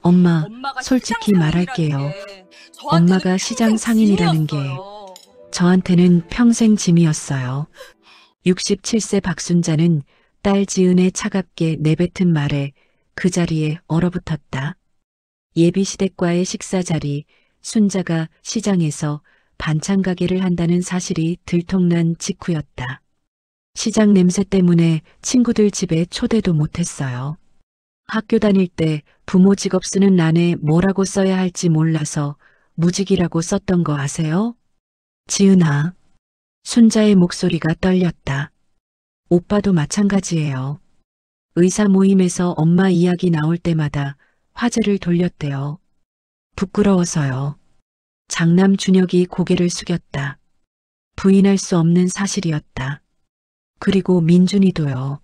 엄마, 엄마가 시장 솔직히 상인이라는 말할게요. 게 저한테는 엄마가 시장 평생 상인이라는 게 짐이었어요. 저한테는 평생 짐이었어요. 67세 박순자는 딸 지은의 차갑게 내뱉은 말에 그 자리에 얼어붙었다. 예비시댁과의 식사 자리, 순자가 시장에서 반찬 가게를 한다는 사실이 들통난 직후였다. 시장 냄새 때문에 친구들 집에 초대도 못했어요. 학교 다닐 때 부모 직업 쓰는 란에 뭐라고 써야 할지 몰라서 무직이라고 썼던 거 아세요? 지은아. 순자의 목소리가 떨렸다. 오빠도 마찬가지예요. 의사 모임에서 엄마 이야기 나올 때마다 화제를 돌렸대요. 부끄러워서요. 장남 준혁이 고개를 숙였다. 부인할 수 없는 사실이었다. 그리고 민준이도요.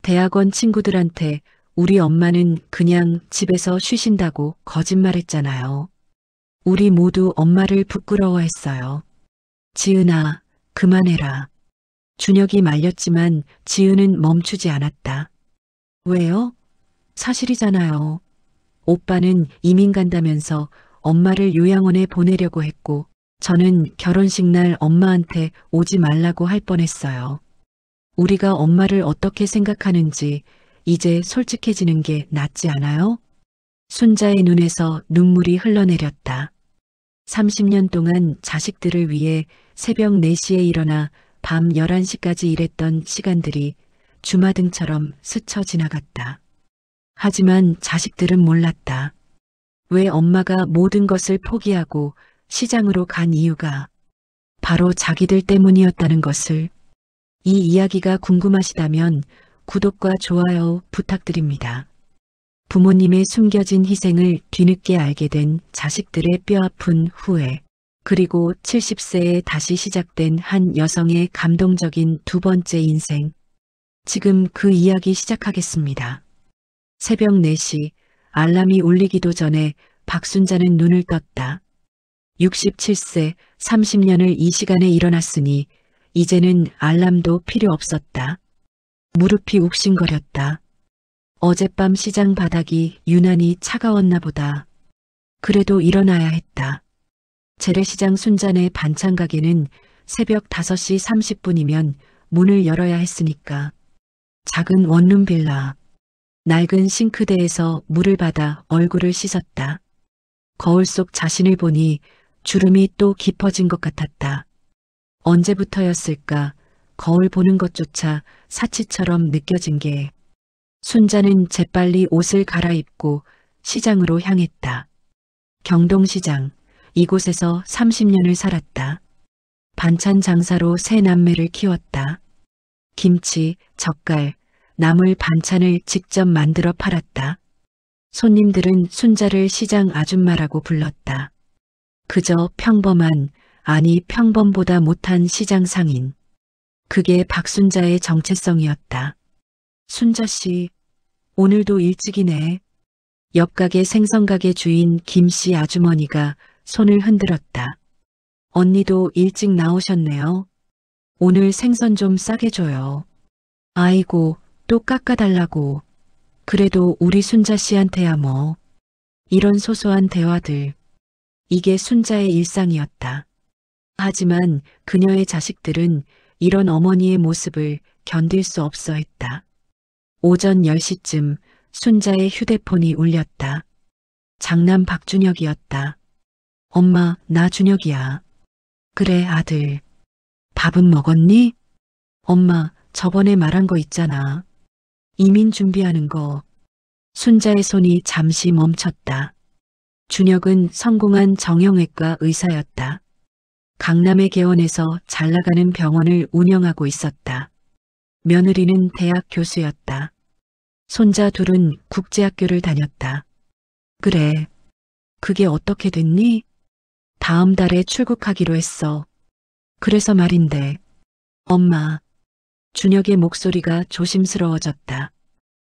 대학원 친구들한테 우리 엄마는 그냥 집에서 쉬신다고 거짓말했잖아요. 우리 모두 엄마를 부끄러워했어요. 지은아, 그만해라. 준혁이 말렸지만 지은은 멈추지 않았다. 왜요? 사실이잖아요. 오빠는 이민 간다면서 엄마를 요양원에 보내려고 했고 저는 결혼식 날 엄마한테 오지 말라고 할 뻔했어요. 우리가 엄마를 어떻게 생각하는지 이제 솔직해지는 게 낫지 않아요? 순자의 눈에서 눈물이 흘러내렸다. 30년 동안 자식들을 위해 새벽 4시에 일어나 밤 11시까지 일했던 시간들이 주마등처럼 스쳐 지나갔다. 하지만 자식들은 몰랐다. 왜 엄마가 모든 것을 포기하고 시장으로 간 이유가 바로 자기들 때문이었다는 것을. 이 이야기가 궁금하시다면 구독과 좋아요 부탁드립니다. 부모님의 숨겨진 희생을 뒤늦게 알게 된 자식들의 뼈아픈 후회, 그리고 70세에 다시 시작된 한 여성의 감동적인 두 번째 인생. 지금 그 이야기 시작하겠습니다. 새벽 4시, 알람이 울리기도 전에 박순자는 눈을 떴다. 67세, 30년을 이 시간에 일어났으니 이제는 알람도 필요 없었다. 무릎이 욱신거렸다. 어젯밤 시장 바닥이 유난히 차가웠나 보다. 그래도 일어나야 했다. 재래시장 순잔의 반찬 가게는 새벽 5시 30분이면 문을 열어야 했으니까. 작은 원룸 빌라. 낡은 싱크대에서 물을 받아 얼굴을 씻었다. 거울 속 자신을 보니 주름이 또 깊어진 것 같았다. 언제부터였을까 거울 보는 것조차 사치처럼 느껴진 게. 순자는 재빨리 옷을 갈아입고 시장으로 향했다. 경동시장, 이곳에서 30년을 살았다. 반찬 장사로 세 남매를 키웠다. 김치, 젓갈, 나물 반찬을 직접 만들어 팔았다. 손님들은 순자를 시장 아줌마라고 불렀다. 그저 평범한, 아니 평범보다 못한 시장 상인. 그게 박순자의 정체성이었다. 순자 씨, 오늘도 일찍이네. 옆가게 생선가게 주인 김씨 아주머니가 손을 흔들었다. 언니도 일찍 나오셨네요. 오늘 생선 좀 싸게 줘요. 아이고, 또 깎아달라고. 그래도 우리 순자 씨한테야 뭐. 이런 소소한 대화들. 이게 순자의 일상이었다. 하지만 그녀의 자식들은 이런 어머니의 모습을 견딜 수 없어 했다. 오전 10시쯤 순자의 휴대폰이 울렸다. 장남 박준혁이었다. 엄마, 나 준혁이야. 그래, 아들. 밥은 먹었니? 엄마, 저번에 말한 거 있잖아. 이민 준비하는 거. 순자의 손이 잠시 멈췄다. 준혁은 성공한 정형외과 의사였다. 강남의 개원에서 잘 나가는 병원을 운영하고 있었다. 며느리는 대학 교수였다. 손자 둘은 국제학교를 다녔다. 그래. 그게 어떻게 됐니? 다음 달에 출국하기로 했어. 그래서 말인데. 엄마. 준혁의 목소리가 조심스러워졌다.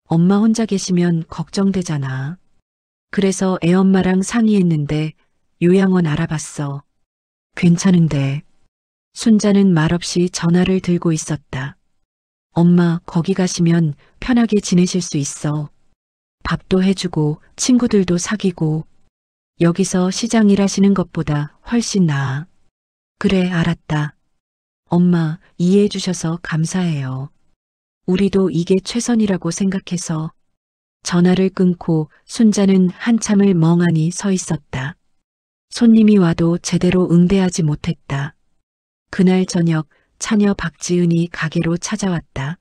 엄마 혼자 계시면 걱정되잖아. 그래서 애엄마랑 상의했는데 요양원 알아봤어. 괜찮은데. 순자는 말없이 전화를 들고 있었다. 엄마, 거기 가시면 편하게 지내실 수 있어. 밥도 해주고 친구들도 사귀고 여기서 시장 일하시는 것보다 훨씬 나아. 그래, 알았다. 엄마, 이해해 주셔서 감사해요. 우리도 이게 최선이라고 생각해서. 전화를 끊고 순자는 한참을 멍하니 서 있었다. 손님이 와도 제대로 응대하지 못했다. 그날 저녁 차녀 박지은이 가게로 찾아왔다.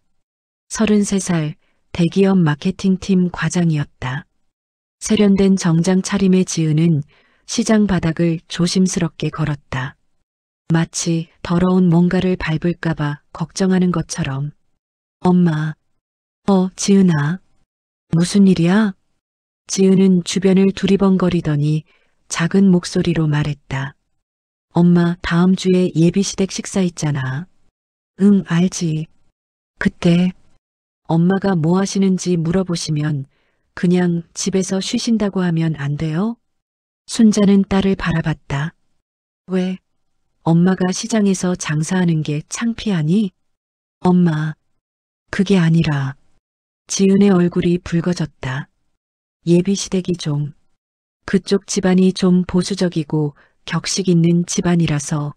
33살 대기업 마케팅팀 과장이었다. 세련된 정장 차림의 지은은 시장 바닥을 조심스럽게 걸었다. 마치 더러운 뭔가를 밟을까봐 걱정하는 것처럼. 엄마. 지은아. 무슨 일이야? 지은은 주변을 두리번거리더니 작은 목소리로 말했다. 엄마, 다음 주에 예비시댁 식사 있잖아. 응, 알지. 그때 엄마가 뭐 하시는지 물어보시면 그냥 집에서 쉬신다고 하면 안 돼요? 순자는 딸을 바라봤다. 왜? 엄마가 시장에서 장사하는 게 창피하니? 엄마, 그게 아니라. 지은의 얼굴이 붉어졌다. 예비시댁이 좀. 그쪽 집안이 좀 보수적이고 격식 있는 집안이라서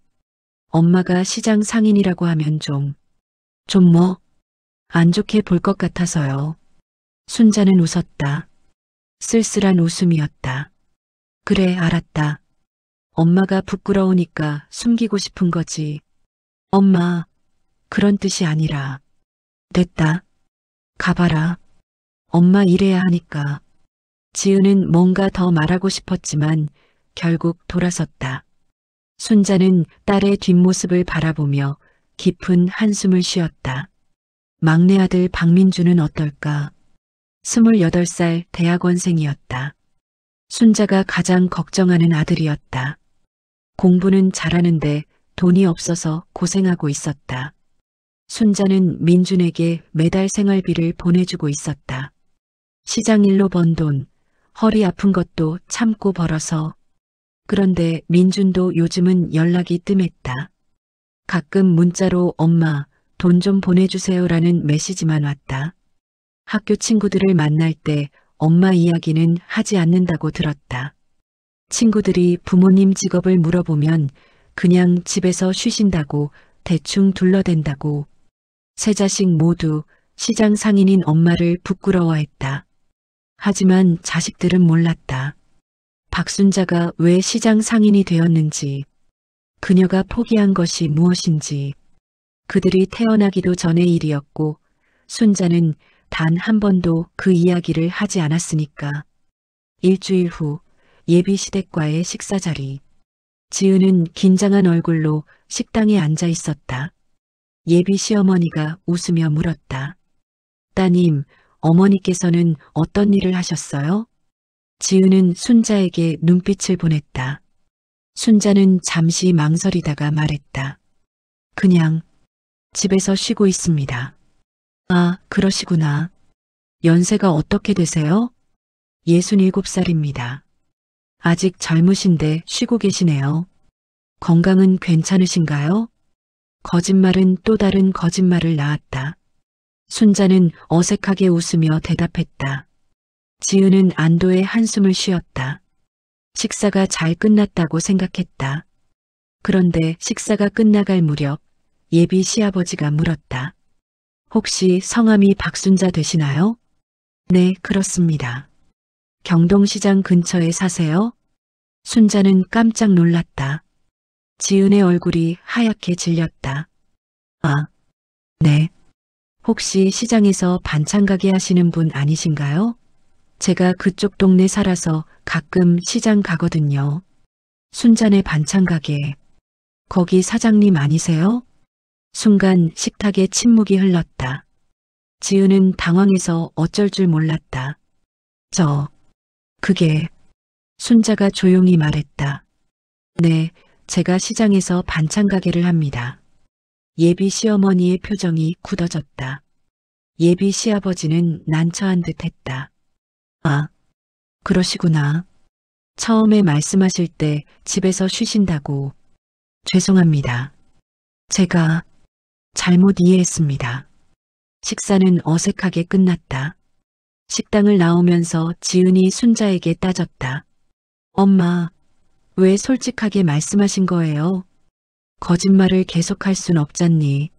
엄마가 시장 상인이라고 하면 좀 뭐? 안 좋게 볼 것 같아서요. 순자는 웃었다. 쓸쓸한 웃음이었다. 그래, 알았다. 엄마가 부끄러우니까 숨기고 싶은 거지. 엄마, 그런 뜻이 아니라. 됐다. 가봐라. 엄마 일해야 하니까. 지은은 뭔가 더 말하고 싶었지만 결국 돌아섰다. 순자는 딸의 뒷모습을 바라보며 깊은 한숨을 쉬었다. 막내 아들 박민주는 어떨까? 28살 대학원생이었다. 순자가 가장 걱정하는 아들이었다. 공부는 잘하는데 돈이 없어서 고생하고 있었다. 순자는 민준에게 매달 생활비를 보내주고 있었다. 시장 일로 번 돈, 허리 아픈 것도 참고 벌어서. 그런데 민준도 요즘은 연락이 뜸했다. 가끔 문자로 엄마, 돈 좀 보내주세요라는 메시지만 왔다. 학교 친구들을 만날 때 엄마 이야기는 하지 않는다고 들었다. 친구들이 부모님 직업을 물어보면 그냥 집에서 쉬신다고 대충 둘러댄다고. 세 자식 모두 시장 상인인 엄마를 부끄러워했다. 하지만 자식들은 몰랐다. 박순자가 왜 시장 상인이 되었는지, 그녀가 포기한 것이 무엇인지. 그들이 태어나기도 전의 일이었고 순자는 단 한 번도 그 이야기를 하지 않았으니까. 일주일 후 예비시댁과의 식사 자리. 지은은 긴장한 얼굴로 식당에 앉아 있었다. 예비 시어머니가 웃으며 물었다. 따님, 어머니께서는 어떤 일을 하셨어요? 지은은 순자에게 눈빛을 보냈다. 순자는 잠시 망설이다가 말했다. 그냥 집에서 쉬고 있습니다. 아, 그러시구나. 연세가 어떻게 되세요? 67살입니다. 아직 젊으신데 쉬고 계시네요. 건강은 괜찮으신가요? 거짓말은 또 다른 거짓말을 낳았다. 순자는 어색하게 웃으며 대답했다. 지은은 안도의 한숨을 쉬었다. 식사가 잘 끝났다고 생각했다. 그런데 식사가 끝나갈 무렵 예비 시아버지가 물었다. 혹시 성함이 박순자 되시나요? 네, 그렇습니다. 경동시장 근처에 사세요? 순자는 깜짝 놀랐다. 지은의 얼굴이 하얗게 질렸다. 아, 네. 혹시 시장에서 반찬 가게 하시는 분 아니신가요? 제가 그쪽 동네 살아서 가끔 시장 가거든요. 순자네 반찬 가게. 거기 사장님 아니세요? 순간 식탁에 침묵이 흘렀다. 지은은 당황해서 어쩔 줄 몰랐다. 그게. 순자가 조용히 말했다. 네, 제가 시장에서 반찬 가게를 합니다. 예비 시어머니의 표정이 굳어졌다. 예비 시아버지는 난처한 듯 했다. 아, 그러시구나. 처음에 말씀하실 때 집에서 쉬신다고. 죄송합니다. 제가 잘못 이해했습니다. 식사는 어색하게 끝났다. 식당을 나오면서 지은이 순자에게 따졌다. 엄마, 왜 솔직하게 말씀하신 거예요? 거짓말을 계속할 순 없잖니.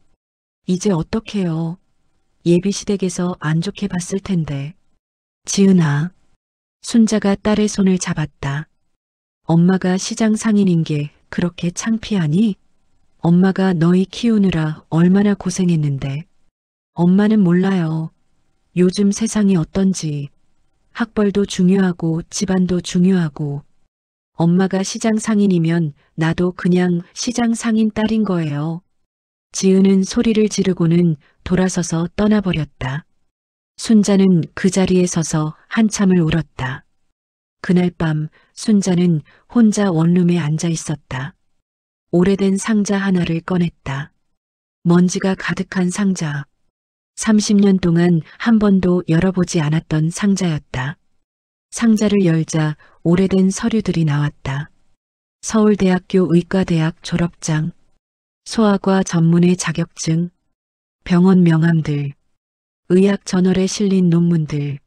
이제 어떡해요? 예비시댁에서 안 좋게 봤을 텐데. 지은아. 순자가 딸의 손을 잡았다. 엄마가 시장 상인인 게 그렇게 창피하니? 엄마가 너희 키우느라 얼마나 고생했는데. 엄마는 몰라요. 요즘 세상이 어떤지. 학벌도 중요하고 집안도 중요하고. 엄마가 시장 상인이면 나도 그냥 시장 상인 딸인 거예요. 지은은 소리를 지르고는 돌아서서 떠나버렸다. 순자는 그 자리에 서서 한참을 울었다. 그날 밤 순자는 혼자 원룸에 앉아 있었다. 오래된 상자 하나를 꺼냈다. 먼지가 가득한 상자. 30년 동안 한 번도 열어보지 않았던 상자였다. 상자를 열자 오래된 서류들이 나왔다. 서울대학교 의과대학 졸업장, 소아과 전문의 자격증, 병원 명함들, 의학 저널에 실린 논문들,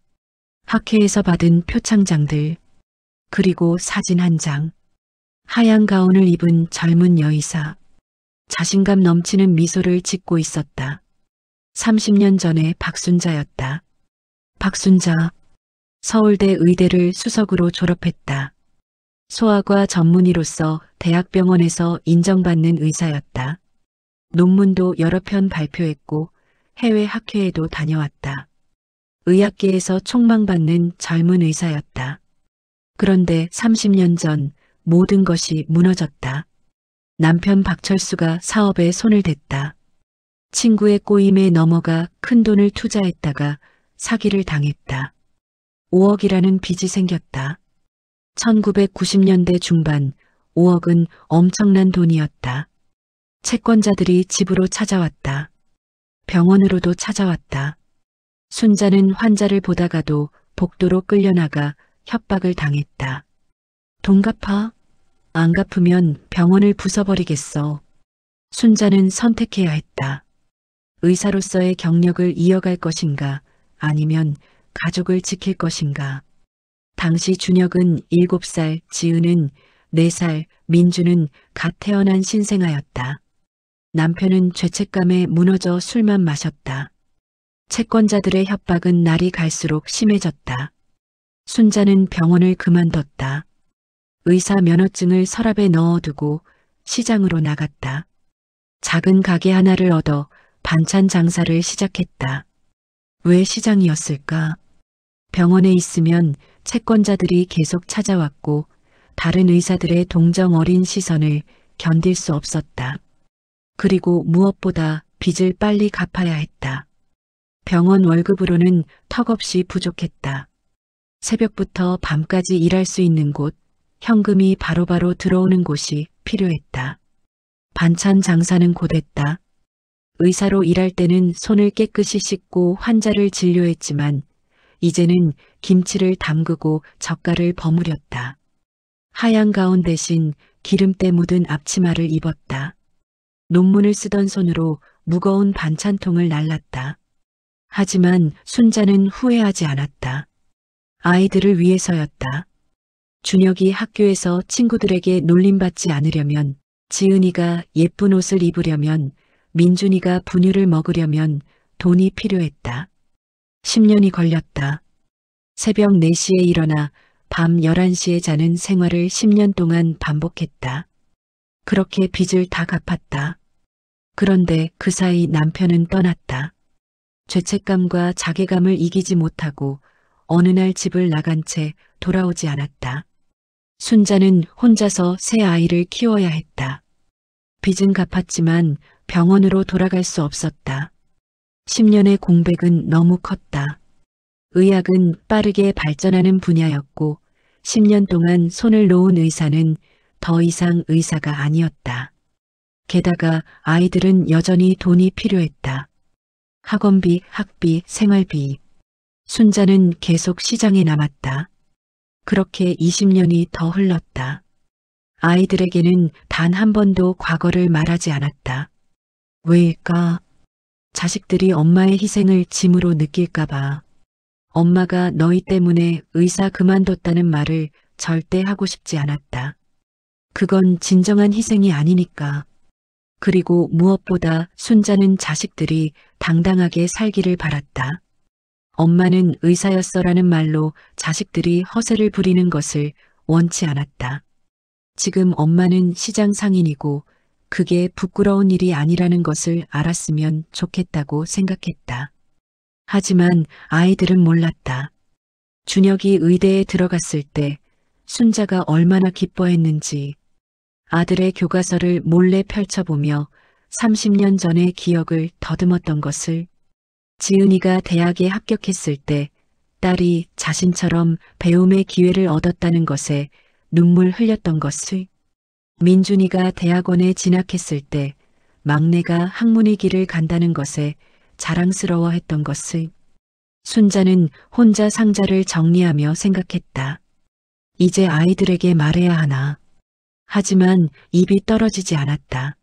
학회에서 받은 표창장들, 그리고 사진 한 장. 하얀 가운을 입은 젊은 여의사. 자신감 넘치는 미소를 짓고 있었다. 30년 전의 박순자였다. 박순자. 서울대 의대를 수석으로 졸업했다. 소아과 전문의로서 대학병원에서 인정받는 의사였다. 논문도 여러 편 발표했고 해외 학회에도 다녀왔다. 의학계에서 촉망받는 젊은 의사였다. 그런데 30년 전 모든 것이 무너졌다. 남편 박철수가 사업에 손을 댔다. 친구의 꼬임에 넘어가 큰돈을 투자했다가 사기를 당했다. 5억이라는 빚이 생겼다. 1990년대 중반 5억은 엄청난 돈이었다. 채권자들이 집으로 찾아왔다. 병원으로도 찾아왔다. 순자는 환자를 보다가도 복도로 끌려나가 협박을 당했다. 돈 갚아? 안 갚으면 병원을 부숴버리겠어. 순자는 선택해야 했다. 의사로서의 경력을 이어갈 것인가 아니면 가족을 지킬 것인가. 당시 준혁은 7살, 지은은 4살, 민주는 갓 태어난 신생아였다. 남편은 죄책감에 무너져 술만 마셨다. 채권자들의 협박은 날이 갈수록 심해졌다. 순자는 병원을 그만뒀다. 의사 면허증을 서랍에 넣어두고 시장으로 나갔다. 작은 가게 하나를 얻어 반찬 장사를 시작했다. 왜 시장이었을까? 병원에 있으면 채권자들이 계속 찾아왔고 다른 의사들의 동정 어린 시선을 견딜 수 없었다. 그리고 무엇보다 빚을 빨리 갚아야 했다. 병원 월급으로는 턱없이 부족했다. 새벽부터 밤까지 일할 수 있는 곳, 현금이 바로바로 들어오는 곳이 필요했다. 반찬 장사는 곧했다. 의사로 일할 때는 손을 깨끗이 씻고 환자를 진료했지만 이제는 김치를 담그고 젓갈을 버무렸다. 하얀 가운 대신 기름때 묻은 앞치마를 입었다. 논문을 쓰던 손으로 무거운 반찬통을 날랐다. 하지만 순자는 후회하지 않았다. 아이들을 위해서였다. 준혁이 학교에서 친구들에게 놀림받지 않으려면, 지은이가 예쁜 옷을 입으려면, 민준이가 분유를 먹으려면 돈이 필요했다. 10년이 걸렸다. 새벽 4시에 일어나 밤 11시에 자는 생활을 10년 동안 반복했다. 그렇게 빚을 다 갚았다. 그런데 그 사이 남편은 떠났다. 죄책감과 자괴감을 이기지 못하고 어느 날 집을 나간 채 돌아오지 않았다. 순자는 혼자서 새 아이를 키워야 했다. 빚은 갚았지만 병원으로 돌아갈 수 없었다. 10년의 공백은 너무 컸다. 의학은 빠르게 발전하는 분야였고 10년 동안 손을 놓은 의사는 더 이상 의사가 아니었다. 게다가 아이들은 여전히 돈이 필요했다. 학원비, 학비, 생활비. 순자는 계속 시장에 남았다. 그렇게 20년이 더 흘렀다. 아이들에게는 단 한 번도 과거를 말하지 않았다. 왜일까? 자식들이 엄마의 희생을 짐으로 느낄까봐. 엄마가 너희 때문에 의사 그만뒀다는 말을 절대 하고 싶지 않았다. 그건 진정한 희생이 아니니까. 그리고 무엇보다 순자는 자식들이 당당하게 살기를 바랐다. 엄마는 의사였어라는 말로 자식들이 허세를 부리는 것을 원치 않았다. 지금 엄마는 시장 상인이고 그게 부끄러운 일이 아니라는 것을 알았으면 좋겠다고 생각했다. 하지만 아이들은 몰랐다. 준혁이 의대에 들어갔을 때 순자가 얼마나 기뻐했는지 아들의 교과서를 몰래 펼쳐보며 30년 전의 기억을 더듬었던 것을, 지은이가 대학에 합격했을 때 딸이 자신처럼 배움의 기회를 얻었다는 것에 눈물 흘렸던 것을, 민준이가 대학원에 진학했을 때 막내가 학문의 길을 간다는 것에 자랑스러워했던 것을, 순자는 혼자 상자를 정리하며 생각했다. 이제 아이들에게 말해야 하나. 하지만 입이 떨어지지 않았다.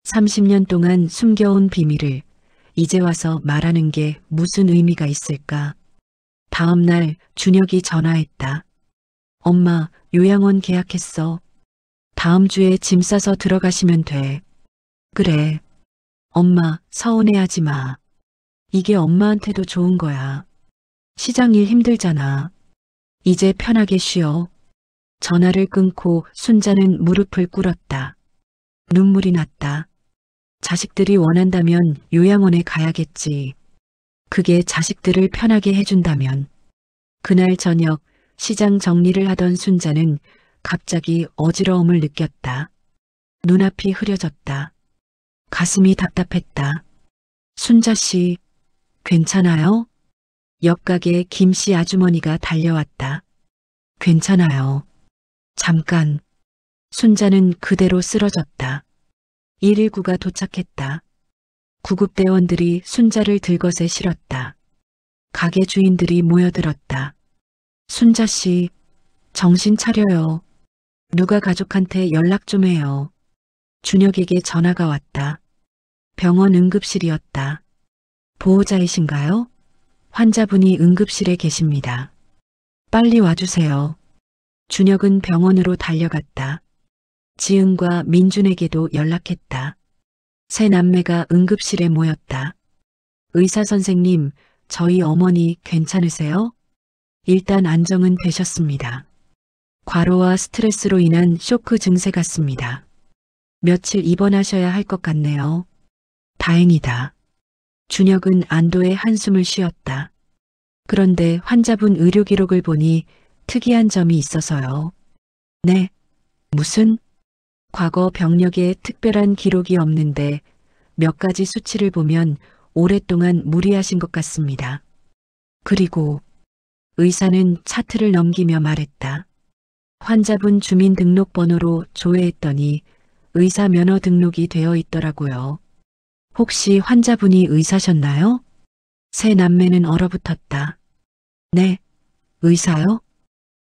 30년 동안 숨겨온 비밀을 이제 와서 말하는 게 무슨 의미가 있을까? 다음 날 준혁이 전화했다. 엄마, 요양원 계약했어. 다음 주에 짐 싸서 들어가시면 돼. 그래. 엄마, 서운해하지 마. 이게 엄마한테도 좋은 거야. 시장 일 힘들잖아. 이제 편하게 쉬어. 전화를 끊고 순자는 무릎을 꿇었다. 눈물이 났다. 자식들이 원한다면 요양원에 가야겠지. 그게 자식들을 편하게 해준다면. 그날 저녁 시장 정리를 하던 순자는 갑자기 어지러움을 느꼈다. 눈앞이 흐려졌다. 가슴이 답답했다. 순자 씨, 괜찮아요? 옆가게 김씨 아주머니가 달려왔다. 괜찮아요. 잠깐. 순자는 그대로 쓰러졌다. 119가 도착했다. 구급대원들이 순자를 들것에 실었다. 가게 주인들이 모여들었다. 순자 씨, 정신 차려요. 누가 가족한테 연락 좀 해요. 준혁에게 전화가 왔다. 병원 응급실이었다. 보호자이신가요? 환자분이 응급실에 계십니다. 빨리 와주세요. 준혁은 병원으로 달려갔다. 지은과 민준에게도 연락했다. 세 남매가 응급실에 모였다. 의사 선생님, 저희 어머니 괜찮으세요? 일단 안정은 되셨습니다. 과로와 스트레스로 인한 쇼크 증세 같습니다. 며칠 입원하셔야 할 것 같네요. 다행이다. 준혁은 안도의 한숨을 쉬었다. 그런데 환자분 의료 기록을 보니 특이한 점이 있어서요. 네, 무슨? 과거 병력에 특별한 기록이 없는데 몇 가지 수치를 보면 오랫동안 무리하신 것 같습니다. 그리고 의사는 차트를 넘기며 말했다. 환자분 주민등록번호로 조회했더니 의사 면허 등록이 되어 있더라고요. 혹시 환자분이 의사셨나요? 세 남매는 얼어붙었다. 네, 의사요?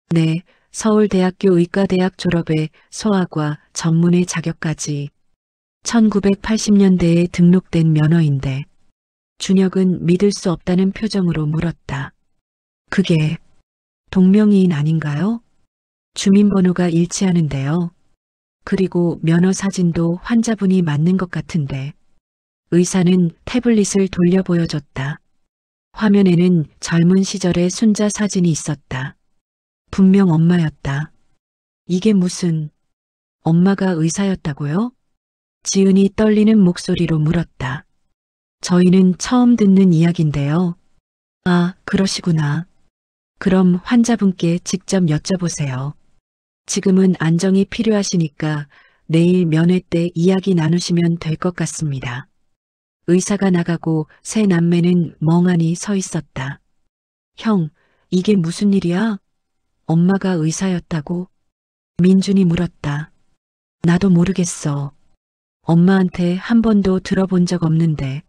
네, 서울대학교 의과대학 졸업에 소아과 전문의 자격까지 1980년대에 등록된 면허인데 준혁은 믿을 수 없다는 표정으로 물었다. 그게 동명이인 아닌가요? 주민번호가 일치하는데요. 그리고 면허 사진도 환자분이 맞는 것 같은데. 의사는 태블릿을 돌려 보여줬다. 화면에는 젊은 시절의 순자 사진이 있었다. 분명 엄마였다. 이게 무슨... 엄마가 의사였다고요? 지은이 떨리는 목소리로 물었다. 저희는 처음 듣는 이야기인데요. 아, 그러시구나. 그럼 환자분께 직접 여쭤보세요. 지금은 안정이 필요하시니까 내일 면회 때 이야기 나누시면 될 것 같습니다. 의사가 나가고 세 남매는 멍하니 서 있었다. 형, 이게 무슨 일이야? 엄마가 의사였다고? 민준이 물었다. 나도 모르겠어. 엄마한테 한 번도 들어본 적 없는데.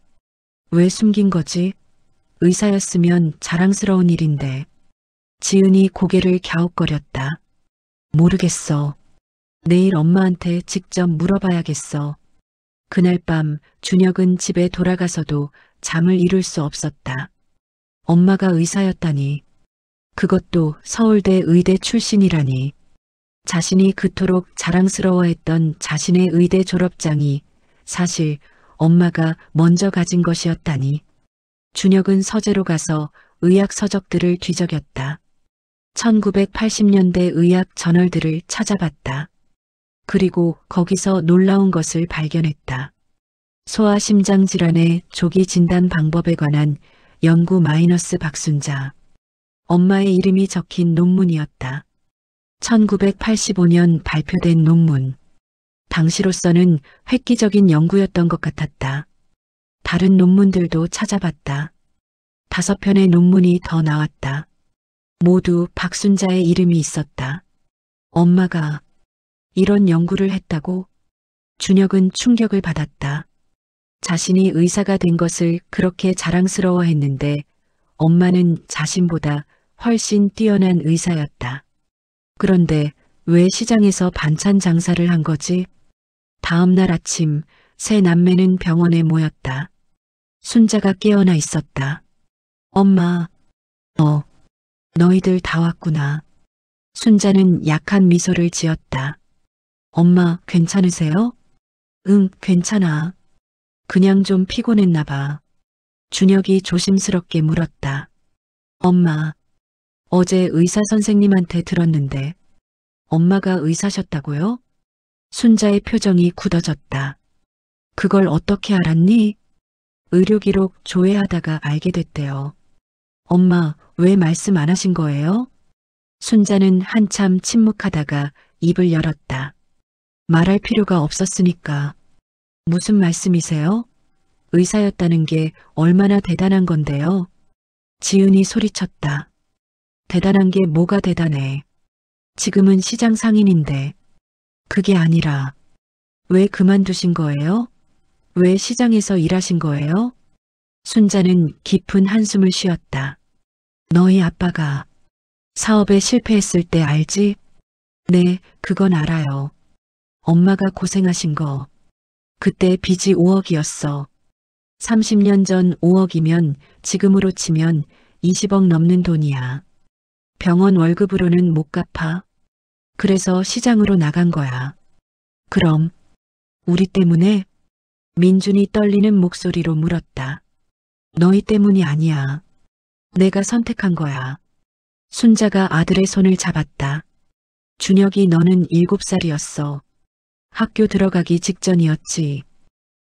왜 숨긴 거지? 의사였으면 자랑스러운 일인데. 지은이 고개를 갸웃거렸다. 모르겠어. 내일 엄마한테 직접 물어봐야겠어. 그날 밤 준혁은 집에 돌아가서도 잠을 이룰 수 없었다. 엄마가 의사였다니. 그것도 서울대 의대 출신이라니. 자신이 그토록 자랑스러워했던 자신의 의대 졸업장이 사실 엄마가 먼저 가진 것이었다니. 준혁은 서재로 가서 의학 서적들을 뒤적였다. 1980년대 의학 저널들을 찾아봤다. 그리고 거기서 놀라운 것을 발견했다. 소아심장 질환의 조기 진단 방법에 관한 연구 마이너스 박순자. 엄마의 이름이 적힌 논문이었다. 1985년 발표된 논문. 당시로서는 획기적인 연구였던 것 같았다. 다른 논문들도 찾아봤다. 5편의 논문이 더 나왔다. 모두 박순자의 이름이 있었다. 엄마가 이런 연구를 했다고? 준혁은 충격을 받았다. 자신이 의사가 된 것을 그렇게 자랑스러워했는데 엄마는 자신보다 훨씬 뛰어난 의사였다. 그런데 왜 시장에서 반찬 장사를 한 거지? 다음 날 아침 세 남매는 병원에 모였다. 순자가 깨어나 있었다. 엄마, 너희들 다 왔구나. 순자는 약한 미소를 지었다. 엄마, 괜찮으세요? 응, 괜찮아. 그냥 좀 피곤했나 봐. 준혁이 조심스럽게 물었다. 엄마, 어제 의사 선생님한테 들었는데 엄마가 의사셨다고요? 순자의 표정이 굳어졌다. 그걸 어떻게 알았니? 의료기록 조회하다가 알게 됐대요. 엄마, 왜 말씀 안 하신 거예요? 순자는 한참 침묵하다가 입을 열었다. 말할 필요가 없었으니까. 무슨 말씀이세요? 의사였다는 게 얼마나 대단한 건데요? 지은이 소리쳤다. 대단한 게 뭐가 대단해. 지금은 시장 상인인데. 그게 아니라 왜 그만두신 거예요? 왜 시장에서 일하신 거예요? 순자는 깊은 한숨을 쉬었다. 너희 아빠가 사업에 실패했을 때 알지? 네, 그건 알아요. 엄마가 고생하신 거. 그때 빚이 5억이었어. 30년 전 5억이면 지금으로 치면 20억 넘는 돈이야. 병원 월급으로는 못 갚아. 그래서 시장으로 나간 거야. 그럼 우리 때문에? 민준이 떨리는 목소리로 물었다. 너희 때문이 아니야. 내가 선택한 거야. 순자가 아들의 손을 잡았다. 준혁이 너는 7살이었어. 학교 들어가기 직전이었지.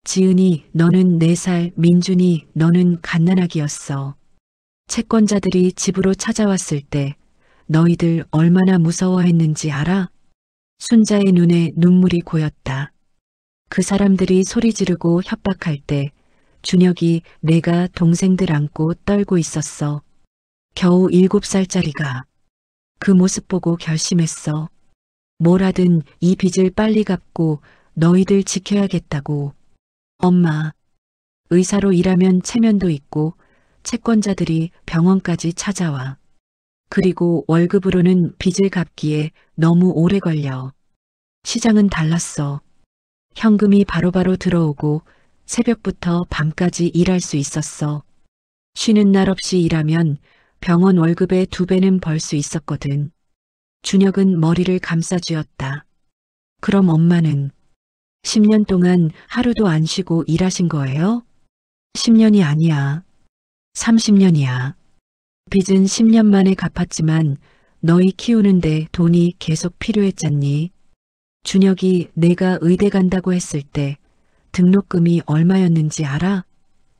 지은이 너는 4살, 민준이 너는 갓난아기였어. 채권자들이 집으로 찾아왔을 때 너희들 얼마나 무서워했는지 알아? 순자의 눈에 눈물이 고였다. 그 사람들이 소리 지르고 협박할 때 준혁이 내가 동생들 안고 떨고 있었어. 겨우 7살짜리가. 그 모습 보고 결심했어. 뭘 하든 이 빚을 빨리 갚고 너희들 지켜야겠다고. 엄마, 의사로 일하면 체면도 있고 채권자들이 병원까지 찾아와. 그리고 월급으로는 빚을 갚기에 너무 오래 걸려. 시장은 달랐어. 현금이 바로바로 들어오고 새벽부터 밤까지 일할 수 있었어. 쉬는 날 없이 일하면 병원 월급의 2배는 벌 수 있었거든. 준혁은 머리를 감싸쥐었다. 그럼 엄마는 10년 동안 하루도 안 쉬고 일하신 거예요? 10년이 아니야. 30년이야. 빚은 10년 만에 갚았지만 너희 키우는데 돈이 계속 필요했잖니. 준혁이 내가 의대 간다고 했을 때 등록금이 얼마였는지 알아?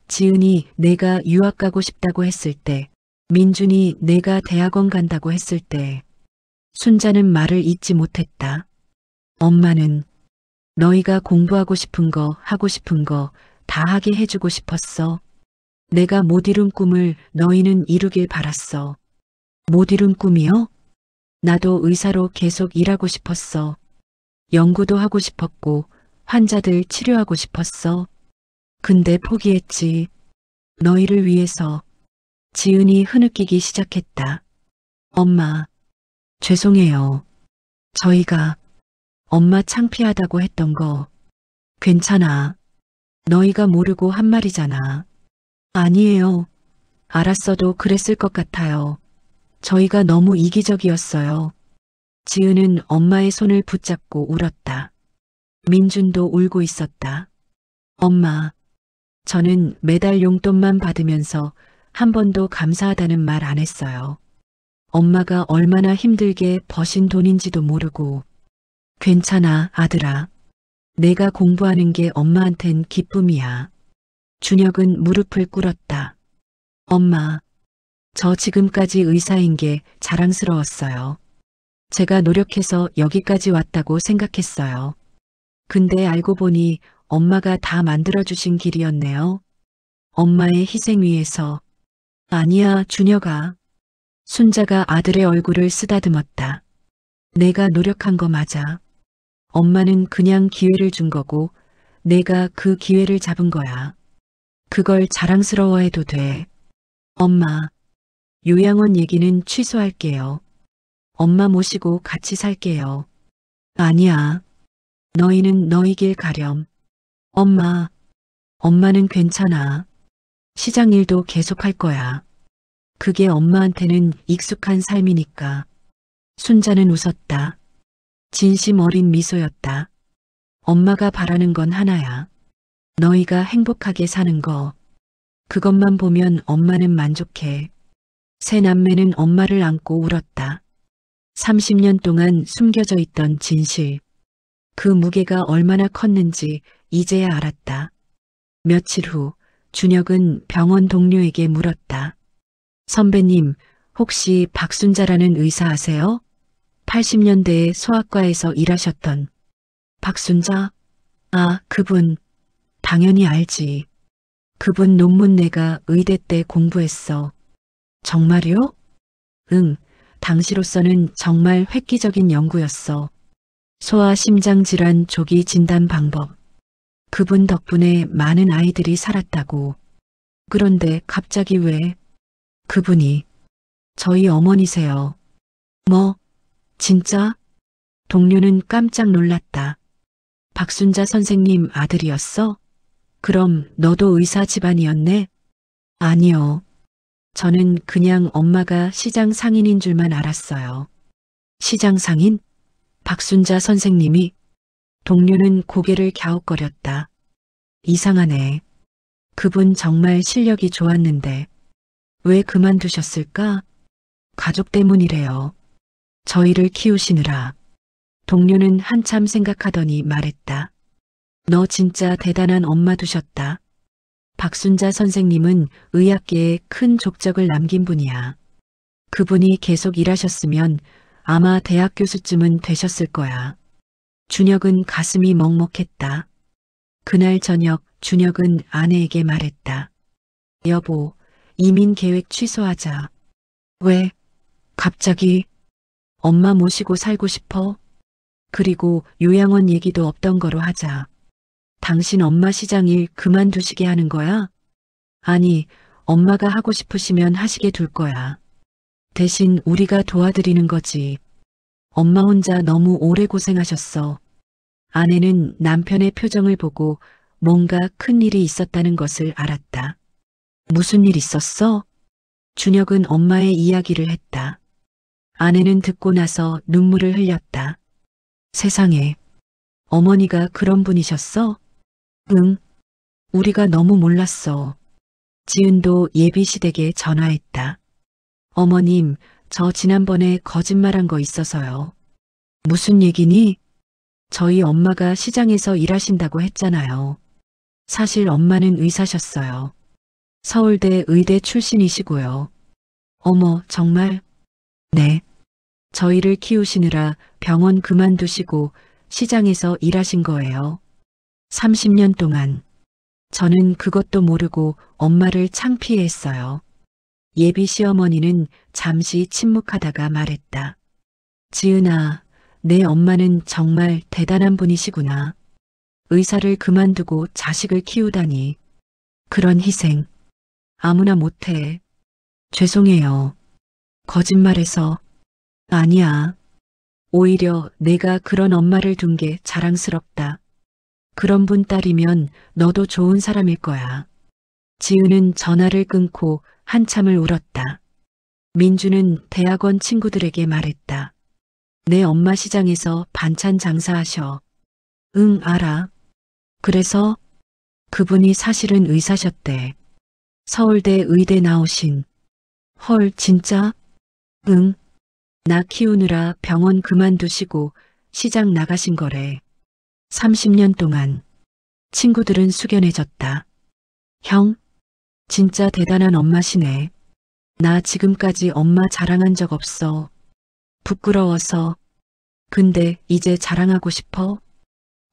지은이 내가 유학 가고 싶다고 했을 때, 민준이 내가 대학원 간다고 했을 때. 순자는 말을 잇지 못했다. 엄마는 너희가 공부하고 싶은 거, 하고 싶은 거 다 하게 해주고 싶었어. 내가 못 이룬 꿈을 너희는 이루길 바랐어. 못 이룬 꿈이요? 나도 의사로 계속 일하고 싶었어. 연구도 하고 싶었고 환자들 치료하고 싶었어. 근데 포기했지. 너희를 위해서. 지은이 흐느끼기 시작했다. 엄마, 죄송해요. 저희가 엄마 창피하다고 했던 거 괜찮아. 너희가 모르고 한 말이잖아. 아니에요. 알았어도 그랬을 것 같아요. 저희가 너무 이기적이었어요. 지은은 엄마의 손을 붙잡고 울었다. 민준도 울고 있었다. 엄마, 저는 매달 용돈만 받으면서 한 번도 감사하다는 말 안 했어요. 엄마가 얼마나 힘들게 버신 돈인지도 모르고. 괜찮아, 아들아. 내가 공부하는 게 엄마한텐 기쁨이야. 준혁은 무릎을 꿇었다. 엄마, 저 지금까지 의사인 게 자랑스러웠어요. 제가 노력해서 여기까지 왔다고 생각했어요. 근데 알고 보니 엄마가 다 만들어주신 길이었네요. 엄마의 희생 위에서. 아니야, 준혁아. 순자가 아들의 얼굴을 쓰다듬었다. 내가 노력한 거 맞아. 엄마는 그냥 기회를 준 거고 내가 그 기회를 잡은 거야. 그걸 자랑스러워해도 돼. 엄마, 요양원 얘기는 취소할게요. 엄마 모시고 같이 살게요. 아니야. 너희는 너희 길 가렴. 엄마, 엄마는 괜찮아. 시장 일도 계속할 거야. 그게 엄마한테는 익숙한 삶이니까. 순자는 웃었다. 진심 어린 미소였다. 엄마가 바라는 건 하나야. 너희가 행복하게 사는 거. 그것만 보면 엄마는 만족해. 세 남매는 엄마를 안고 울었다. 30년 동안 숨겨져 있던 진실. 그 무게가 얼마나 컸는지 이제야 알았다. 며칠 후 준혁은 병원 동료에게 물었다. 선배님, 혹시 박순자라는 의사 아세요? 80년대에 소아과에서 일하셨던. 박순자? 아, 그분. 당연히 알지. 그분 논문 내가 의대 때 공부했어. 정말요? 응, 당시로서는 정말 획기적인 연구였어. 소아 심장 질환 조기 진단 방법. 그분 덕분에 많은 아이들이 살았다고. 그런데 갑자기 왜? 그분이 저희 어머니세요. 뭐? 진짜? 동료는 깜짝 놀랐다. 박순자 선생님 아들이었어? 그럼 너도 의사 집안이었네? 아니요. 저는 그냥 엄마가 시장 상인인 줄만 알았어요. 시장 상인? 박순자 선생님이? 동료는 고개를 갸웃거렸다. 이상하네. 그분 정말 실력이 좋았는데 왜 그만두셨을까? 가족 때문이래요. 저희를 키우시느라. 동료는 한참 생각하더니 말했다. 너 진짜 대단한 엄마 두셨다. 박순자 선생님은 의학계에 큰 족적을 남긴 분이야. 그분이 계속 일하셨으면 아마 대학 교수쯤은 되셨을 거야. 준혁은 가슴이 먹먹했다. 그날 저녁 준혁은 아내에게 말했다. 여보, 이민 계획 취소하자. 왜? 갑자기? 엄마 모시고 살고 싶어? 그리고 요양원 얘기도 없던 거로 하자. 당신 엄마 시장 일 그만두시게 하는 거야? 아니, 엄마가 하고 싶으시면 하시게 둘 거야. 대신 우리가 도와드리는 거지. 엄마 혼자 너무 오래 고생하셨어. 아내는 남편의 표정을 보고 뭔가 큰 일이 있었다는 것을 알았다. 무슨 일 있었어? 준혁은 엄마의 이야기를 했다. 아내는 듣고 나서 눈물을 흘렸다. 세상에, 어머니가 그런 분이셨어? 응, 우리가 너무 몰랐어. 지은도 예비시댁에 전화했다. 어머님, 저 지난번에 거짓말한 거 있어서요. 무슨 얘기니? 저희 엄마가 시장에서 일하신다고 했잖아요. 사실 엄마는 의사셨어요. 서울대 의대 출신이시고요. 어머, 정말? 네. 저희를 키우시느라 병원 그만두시고 시장에서 일하신 거예요. 30년 동안. 저는 그것도 모르고 엄마를 창피해했어요. 예비 시어머니는 잠시 침묵하다가 말했다. 지은아, 내 엄마는 정말 대단한 분이시구나. 의사를 그만두고 자식을 키우다니. 그런 희생. 아무나 못해. 죄송해요. 거짓말해서. 아니야. 오히려 내가 그런 엄마를 둔 게 자랑스럽다. 그런 분 딸이면 너도 좋은 사람일 거야. 지은은 전화를 끊고 한참을 울었다. 민주는 대학원 친구들에게 말했다. 내 엄마 시장에서 반찬 장사하셔. 응, 알아. 그래서 그분이 사실은 의사셨대. 서울대 의대 나오신. 헐, 진짜? 응. 나 키우느라 병원 그만두시고 시장 나가신 거래. 30년 동안. 친구들은 숙연해졌다. 형, 진짜 대단한 엄마시네. 나 지금까지 엄마 자랑한 적 없어. 부끄러워서. 근데 이제 자랑하고 싶어?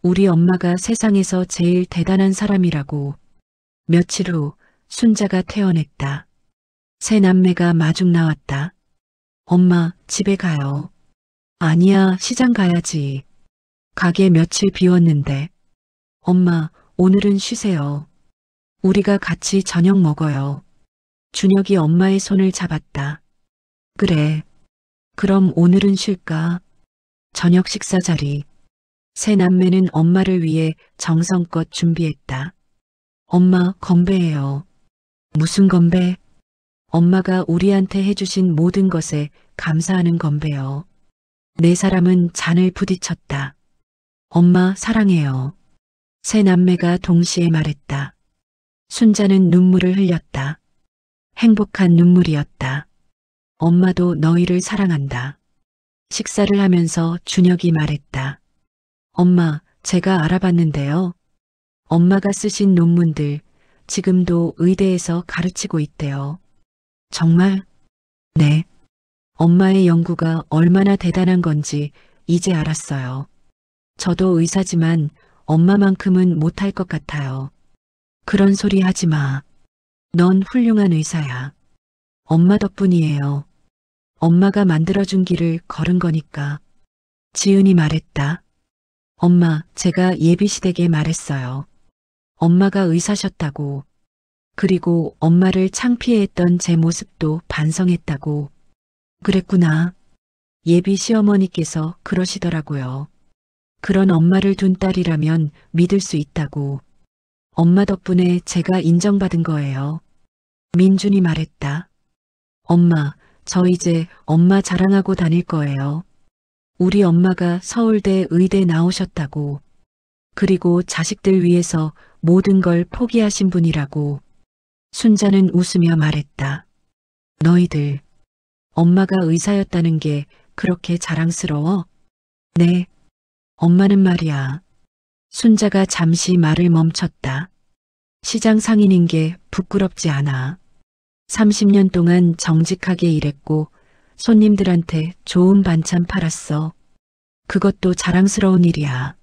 우리 엄마가 세상에서 제일 대단한 사람이라고. 며칠 후 순자가 퇴원했다. 새 남매가 마중 나왔다. 엄마, 집에 가요. 아니야, 시장 가야지. 가게 며칠 비웠는데. 엄마, 오늘은 쉬세요. 우리가 같이 저녁 먹어요. 준혁이 엄마의 손을 잡았다. 그래. 그럼 오늘은 쉴까? 저녁 식사 자리. 새 남매는 엄마를 위해 정성껏 준비했다. 엄마, 건배해요. 무슨 건배? 엄마가 우리한테 해주신 모든 것에 감사하는 건배요. 네 사람은 잔을 부딪혔다. 엄마, 사랑해요. 새 남매가 동시에 말했다. 순자는 눈물을 흘렸다. 행복한 눈물이었다. 엄마도 너희를 사랑한다. 식사를 하면서 준혁이 말했다. 엄마, 제가 알아봤는데요. 엄마가 쓰신 논문들 지금도 의대에서 가르치고 있대요. 정말? 네. 엄마의 연구가 얼마나 대단한 건지 이제 알았어요. 저도 의사지만 엄마만큼은 못할 것 같아요. 그런 소리 하지 마. 넌 훌륭한 의사야. 엄마 덕분이에요. 엄마가 만들어준 길을 걸은 거니까. 지은이 말했다. 엄마, 제가 예비시댁에 말했어요. 엄마가 의사셨다고. 그리고 엄마를 창피해했던 제 모습도 반성했다고. 그랬구나. 예비 시어머니께서 그러시더라고요. 그런 엄마를 둔 딸이라면 믿을 수 있다고. 엄마 덕분에 제가 인정받은 거예요. 민준이 말했다. 엄마, 저 이제 엄마 자랑하고 다닐 거예요. 우리 엄마가 서울대 의대 나오셨다고. 그리고 자식들 위해서 모든 걸 포기하신 분이라고. 순자는 웃으며 말했다. 너희들, 엄마가 의사였다는 게 그렇게 자랑스러워? 네, 엄마는 말이야. 순자가 잠시 말을 멈췄다. 시장 상인인 게 부끄럽지 않아. 30년 동안 정직하게 일했고 손님들한테 좋은 반찬 팔았어. 그것도 자랑스러운 일이야.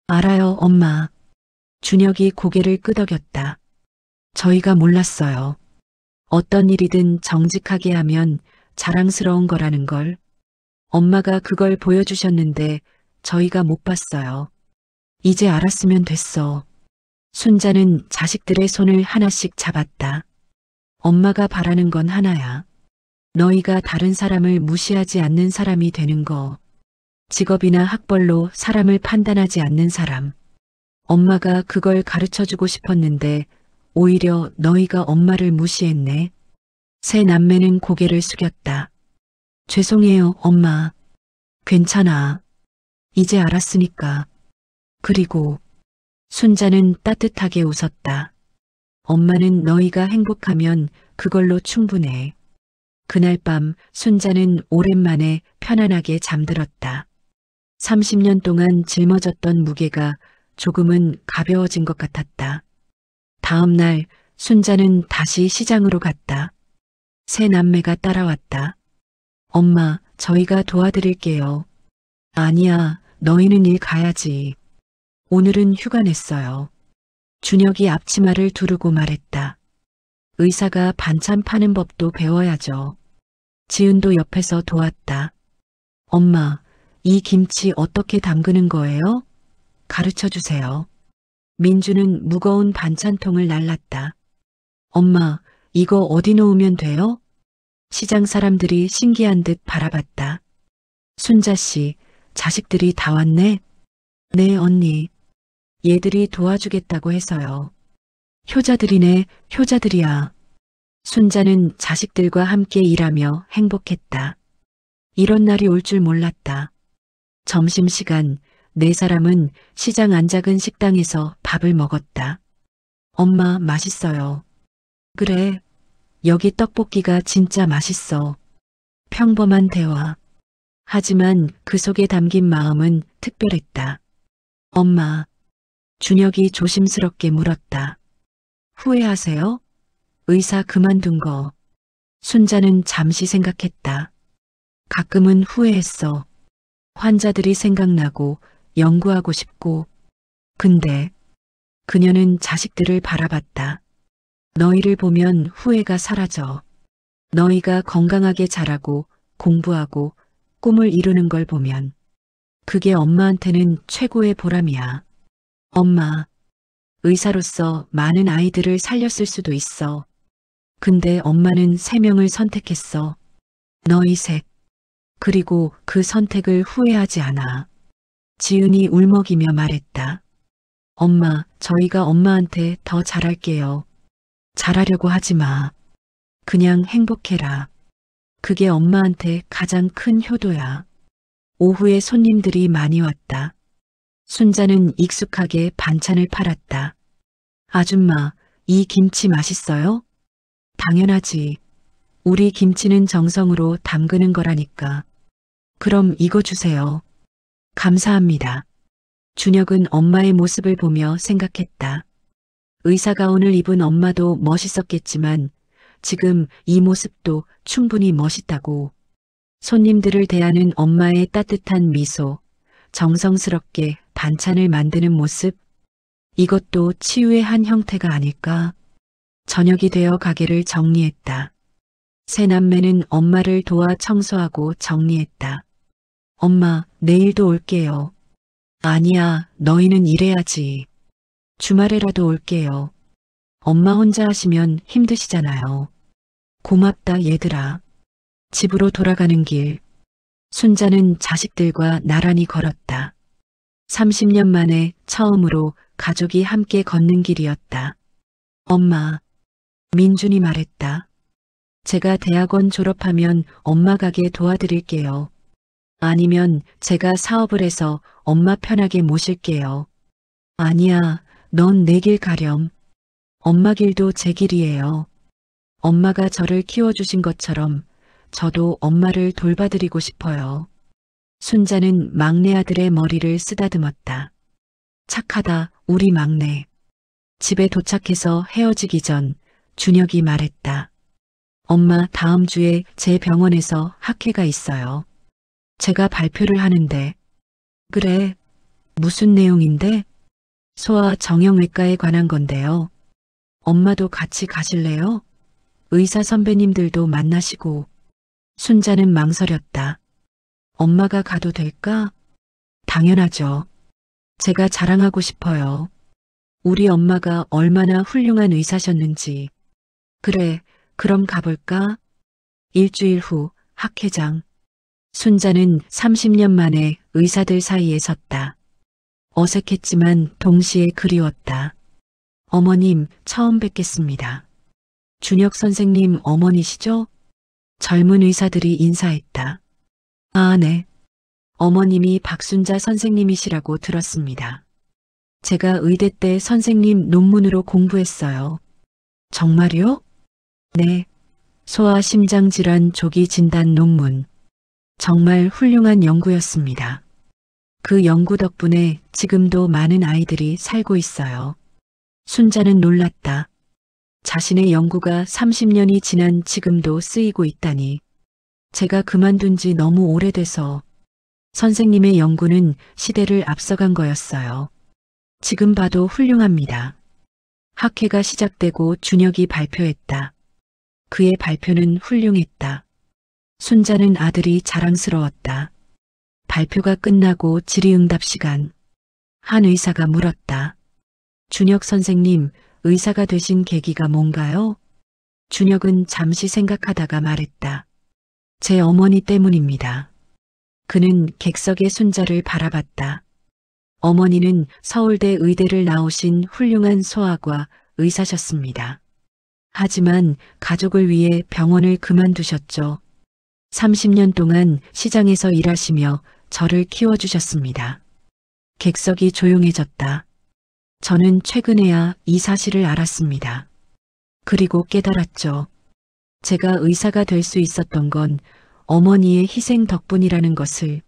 알아요, 엄마. 준혁이 고개를 끄덕였다. 저희가 몰랐어요. 어떤 일이든 정직하게 하면 자랑스러운 거라는 걸. 엄마가 그걸 보여주셨는데 저희가 못 봤어요. 이제 알았으면 됐어. 순자는 자식들의 손을 하나씩 잡았다. 엄마가 바라는 건 하나야. 너희가 다른 사람을 무시하지 않는 사람이 되는 거. 직업이나 학벌로 사람을 판단하지 않는 사람. 엄마가 그걸 가르쳐주고 싶었는데 오히려 너희가 엄마를 무시했네. 새 남매는 고개를 숙였다. 죄송해요, 엄마. 괜찮아. 이제 알았으니까. 그리고 순자는 따뜻하게 웃었다. 엄마는 너희가 행복하면 그걸로 충분해. 그날 밤 순자는 오랜만에 편안하게 잠들었다. 30년 동안 짊어졌던 무게가 조금은 가벼워진 것 같았다. 다음 날 순자는 다시 시장으로 갔다. 새 남매가 따라왔다. 엄마, 저희가 도와드릴게요. 아니야, 너희는 일 가야지. 오늘은 휴가 냈어요. 준혁이 앞치마를 두르고 말했다. 의사가 반찬 파는 법도 배워야죠. 지은도 옆에서 도왔다. 엄마, 이 김치 어떻게 담그는 거예요? 가르쳐 주세요. 민주는 무거운 반찬통을 날랐다. 엄마, 이거 어디 놓으면 돼요? 시장 사람들이 신기한 듯 바라봤다. 순자 씨, 자식들이 다 왔네? 네, 언니. 얘들이 도와주겠다고 해서요. 효자들이네, 효자들이야. 순자는 자식들과 함께 일하며 행복했다. 이런 날이 올 줄 몰랐다. 점심시간 네 사람은 시장 안 작은 식당에서 밥을 먹었다. 엄마 맛있어요. 그래, 여기 떡볶이가 진짜 맛있어. 평범한 대화. 하지만 그 속에 담긴 마음은 특별했다. 엄마, 준혁이 조심스럽게 물었다. 후회하세요? 의사 그만둔 거. 순자는 잠시 생각했다. 가끔은 후회했어. 환자들이 생각나고 연구하고 싶고. 근데 그녀는 자식들을 바라봤다. 너희를 보면 후회가 사라져. 너희가 건강하게 자라고 공부하고 꿈을 이루는 걸 보면 그게 엄마한테는 최고의 보람이야. 엄마, 의사로서 많은 아이들을 살렸을 수도 있어. 근데 엄마는 3명을 선택했어. 너희 셋. 그리고 그 선택을 후회하지 않아. 지은이 울먹이며 말했다. 엄마, 저희가 엄마한테 더 잘할게요. 잘하려고 하지 마. 그냥 행복해라. 그게 엄마한테 가장 큰 효도야. 오후에 손님들이 많이 왔다. 순자는 익숙하게 반찬을 팔았다. 아줌마, 이 김치 맛있어요? 당연하지. 우리 김치는 정성으로 담그는 거라니까. 그럼 이거 주세요. 감사합니다. 준혁은 엄마의 모습을 보며 생각했다. 의사 가운을 입은 엄마도 멋있었겠지만 지금 이 모습도 충분히 멋있다고. 손님들을 대하는 엄마의 따뜻한 미소, 정성스럽게 반찬을 만드는 모습, 이것도 치유의 한 형태가 아닐까. 저녁이 되어 가게를 정리했다. 세 남매는 엄마를 도와 청소하고 정리했다. 엄마, 내일도 올게요. 아니야, 너희는 일해야지. 주말에라도 올게요. 엄마 혼자 하시면 힘드시잖아요. 고맙다 얘들아. 집으로 돌아가는 길. 순자는 자식들과 나란히 걸었다. 30년 만에 처음으로 가족이 함께 걷는 길이었다. 엄마, 민준이 말했다. 제가 대학원 졸업하면 엄마 가게 도와드릴게요. 아니면 제가 사업을 해서 엄마 편하게 모실게요. 아니야, 넌 내 길 가렴. 엄마 길도 제 길이에요. 엄마가 저를 키워주신 것처럼 저도 엄마를 돌봐드리고 싶어요. 순자는 막내 아들의 머리를 쓰다듬었다. 착하다, 우리 막내. 집에 도착해서 헤어지기 전 준혁이 말했다. 엄마, 다음 주에 제 병원에서 학회가 있어요. 제가 발표를 하는데. 그래, 무슨 내용인데? 소아 정형외과에 관한 건데요. 엄마도 같이 가실래요? 의사 선배님들도 만나시고. 순자는 망설였다. 엄마가 가도 될까? 당연하죠. 제가 자랑하고 싶어요. 우리 엄마가 얼마나 훌륭한 의사셨는지. 그래, 그럼 가볼까? 일주일 후 학회장. 순자는 30년 만에 의사들 사이에 섰다. 어색했지만 동시에 그리웠다. 어머님, 처음 뵙겠습니다. 준혁 선생님 어머니시죠? 젊은 의사들이 인사했다. 아, 네. 어머님이 박순자 선생님이시라고 들었습니다. 제가 의대 때 선생님 논문으로 공부했어요. 정말요? 네. 소아심장질환 조기 진단 논문. 정말 훌륭한 연구였습니다. 그 연구 덕분에 지금도 많은 아이들이 살고 있어요. 순자는 놀랐다. 자신의 연구가 30년이 지난 지금도 쓰이고 있다니. 제가 그만둔 지 너무 오래돼서. 선생님의 연구는 시대를 앞서간 거였어요. 지금 봐도 훌륭합니다. 학회가 시작되고 준혁이 발표했다. 그의 발표는 훌륭했다. 순자는 아들이 자랑스러웠다. 발표가 끝나고 질의응답 시간. 한 의사가 물었다. 준혁 선생님, 의사가 되신 계기가 뭔가요? 준혁은 잠시 생각하다가 말했다. 제 어머니 때문입니다. 그는 객석의 순자를 바라봤다. 어머니는 서울대 의대를 나오신 훌륭한 소아과 의사셨습니다. 하지만 가족을 위해 병원을 그만두셨죠. 30년 동안 시장에서 일하시며 저를 키워주셨습니다. 객석이 조용해졌다. 저는 최근에야 이 사실을 알았습니다. 그리고 깨달았죠. 제가 의사가 될 수 있었던 건 어머니의 희생 덕분이라는 것을,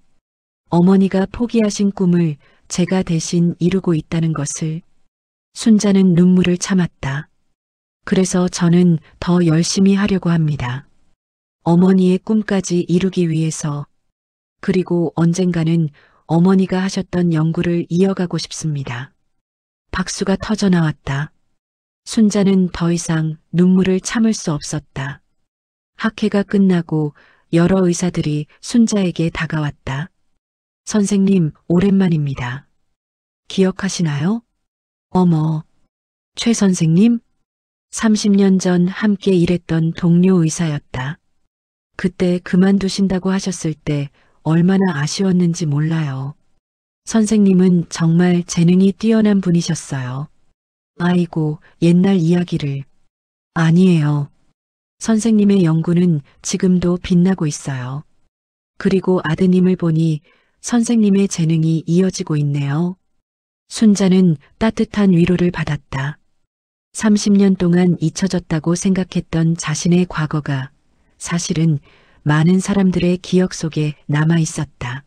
어머니가 포기하신 꿈을 제가 대신 이루고 있다는 것을. 순자는 눈물을 참았다. 그래서 저는 더 열심히 하려고 합니다. 어머니의 꿈까지 이루기 위해서. 그리고 언젠가는 어머니가 하셨던 연구를 이어가고 싶습니다. 박수가 터져 나왔다. 순자는 더 이상 눈물을 참을 수 없었다. 학회가 끝나고 여러 의사들이 순자에게 다가왔다. 선생님, 오랜만입니다. 기억하시나요? 어머, 최 선생님? 30년 전 함께 일했던 동료 의사였다. 그때 그만두신다고 하셨을 때 얼마나 아쉬웠는지 몰라요. 선생님은 정말 재능이 뛰어난 분이셨어요. 아이고, 옛날 이야기를. 아니에요. 선생님의 연구는 지금도 빛나고 있어요. 그리고 아드님을 보니 선생님의 재능이 이어지고 있네요. 순자는 따뜻한 위로를 받았다. 30년 동안 잊혀졌다고 생각했던 자신의 과거가 사실은 많은 사람들의 기억 속에 남아 있었다.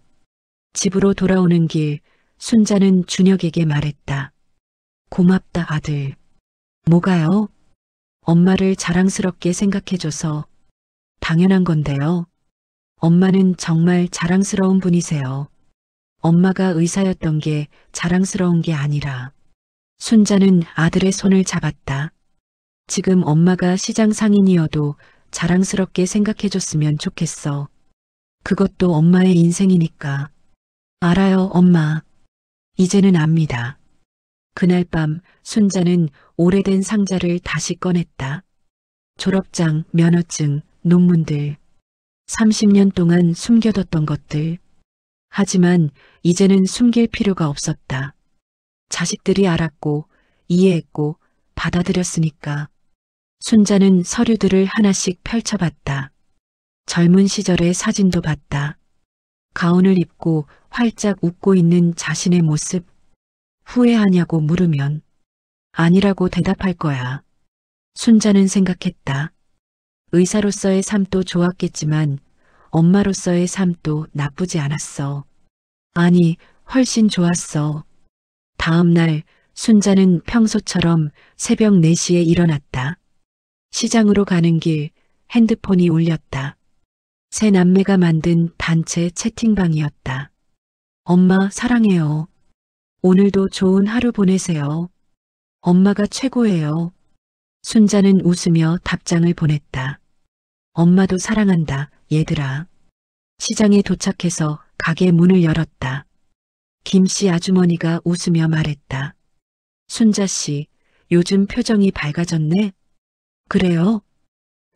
집으로 돌아오는 길, 순자는 준혁에게 말했다. 고맙다, 아들. 뭐가요? 엄마를 자랑스럽게 생각해줘서. 당연한 건데요. 엄마는 정말 자랑스러운 분이세요. 엄마가 의사였던 게 자랑스러운 게 아니라. 순자는 아들의 손을 잡았다. 지금 엄마가 시장 상인이어도 자랑스럽게 생각해줬으면 좋겠어. 그것도 엄마의 인생이니까. 알아요, 엄마. 이제는 압니다. 그날 밤 순자는 오래된 상자를 다시 꺼냈다. 졸업장, 면허증, 논문들. 30년 동안 숨겨뒀던 것들. 하지만 이제는 숨길 필요가 없었다. 자식들이 알았고 이해했고 받아들였으니까. 순자는 서류들을 하나씩 펼쳐봤다. 젊은 시절의 사진도 봤다. 가운을 입고 활짝 웃고 있는 자신의 모습. 후회하냐고 물으면 아니라고 대답할 거야. 순자는 생각했다. 의사로서의 삶도 좋았겠지만 엄마로서의 삶도 나쁘지 않았어. 아니, 훨씬 좋았어. 다음 날 순자는 평소처럼 새벽 4시에 일어났다. 시장으로 가는 길 핸드폰이 울렸다. 세 남매가 만든 단체 채팅방이었다. 엄마 사랑해요. 오늘도 좋은 하루 보내세요. 엄마가 최고예요. 순자는 웃으며 답장을 보냈다. 엄마도 사랑한다, 얘들아. 시장에 도착해서 가게 문을 열었다. 김씨 아주머니가 웃으며 말했다. 순자 씨, 요즘 표정이 밝아졌네? 그래요?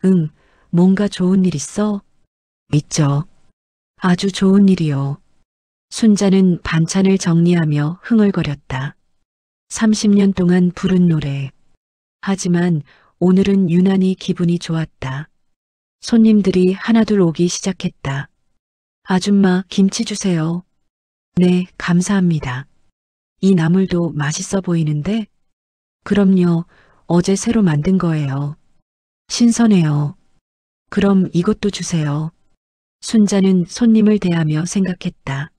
응, 뭔가 좋은 일 있어? 있죠. 아주 좋은 일이요. 순자는 반찬을 정리하며 흥얼거렸다. 30년 동안 부른 노래. 하지만 오늘은 유난히 기분이 좋았다. 손님들이 하나둘 오기 시작했다. 아줌마, 김치 주세요. 네, 감사합니다. 이 나물도 맛있어 보이는데? 그럼요, 어제 새로 만든 거예요. 신선해요. 그럼 이것도 주세요. 순자는 손님을 대하며 생각했다.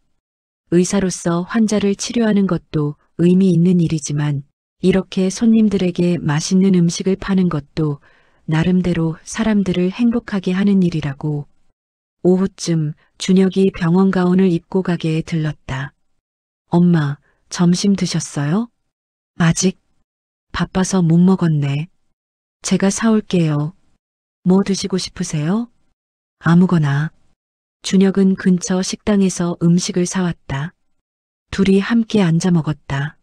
의사로서 환자를 치료하는 것도 의미 있는 일이지만 이렇게 손님들에게 맛있는 음식을 파는 것도 나름대로 사람들을 행복하게 하는 일이라고. 오후쯤 준혁이 병원 가운을 입고 가게에 들렀다. 엄마, 점심 드셨어요? 아직? 바빠서 못 먹었네. 제가 사올게요. 뭐 드시고 싶으세요? 아무거나. 준혁은 근처 식당에서 음식을 사왔다. 둘이 함께 앉아 먹었다.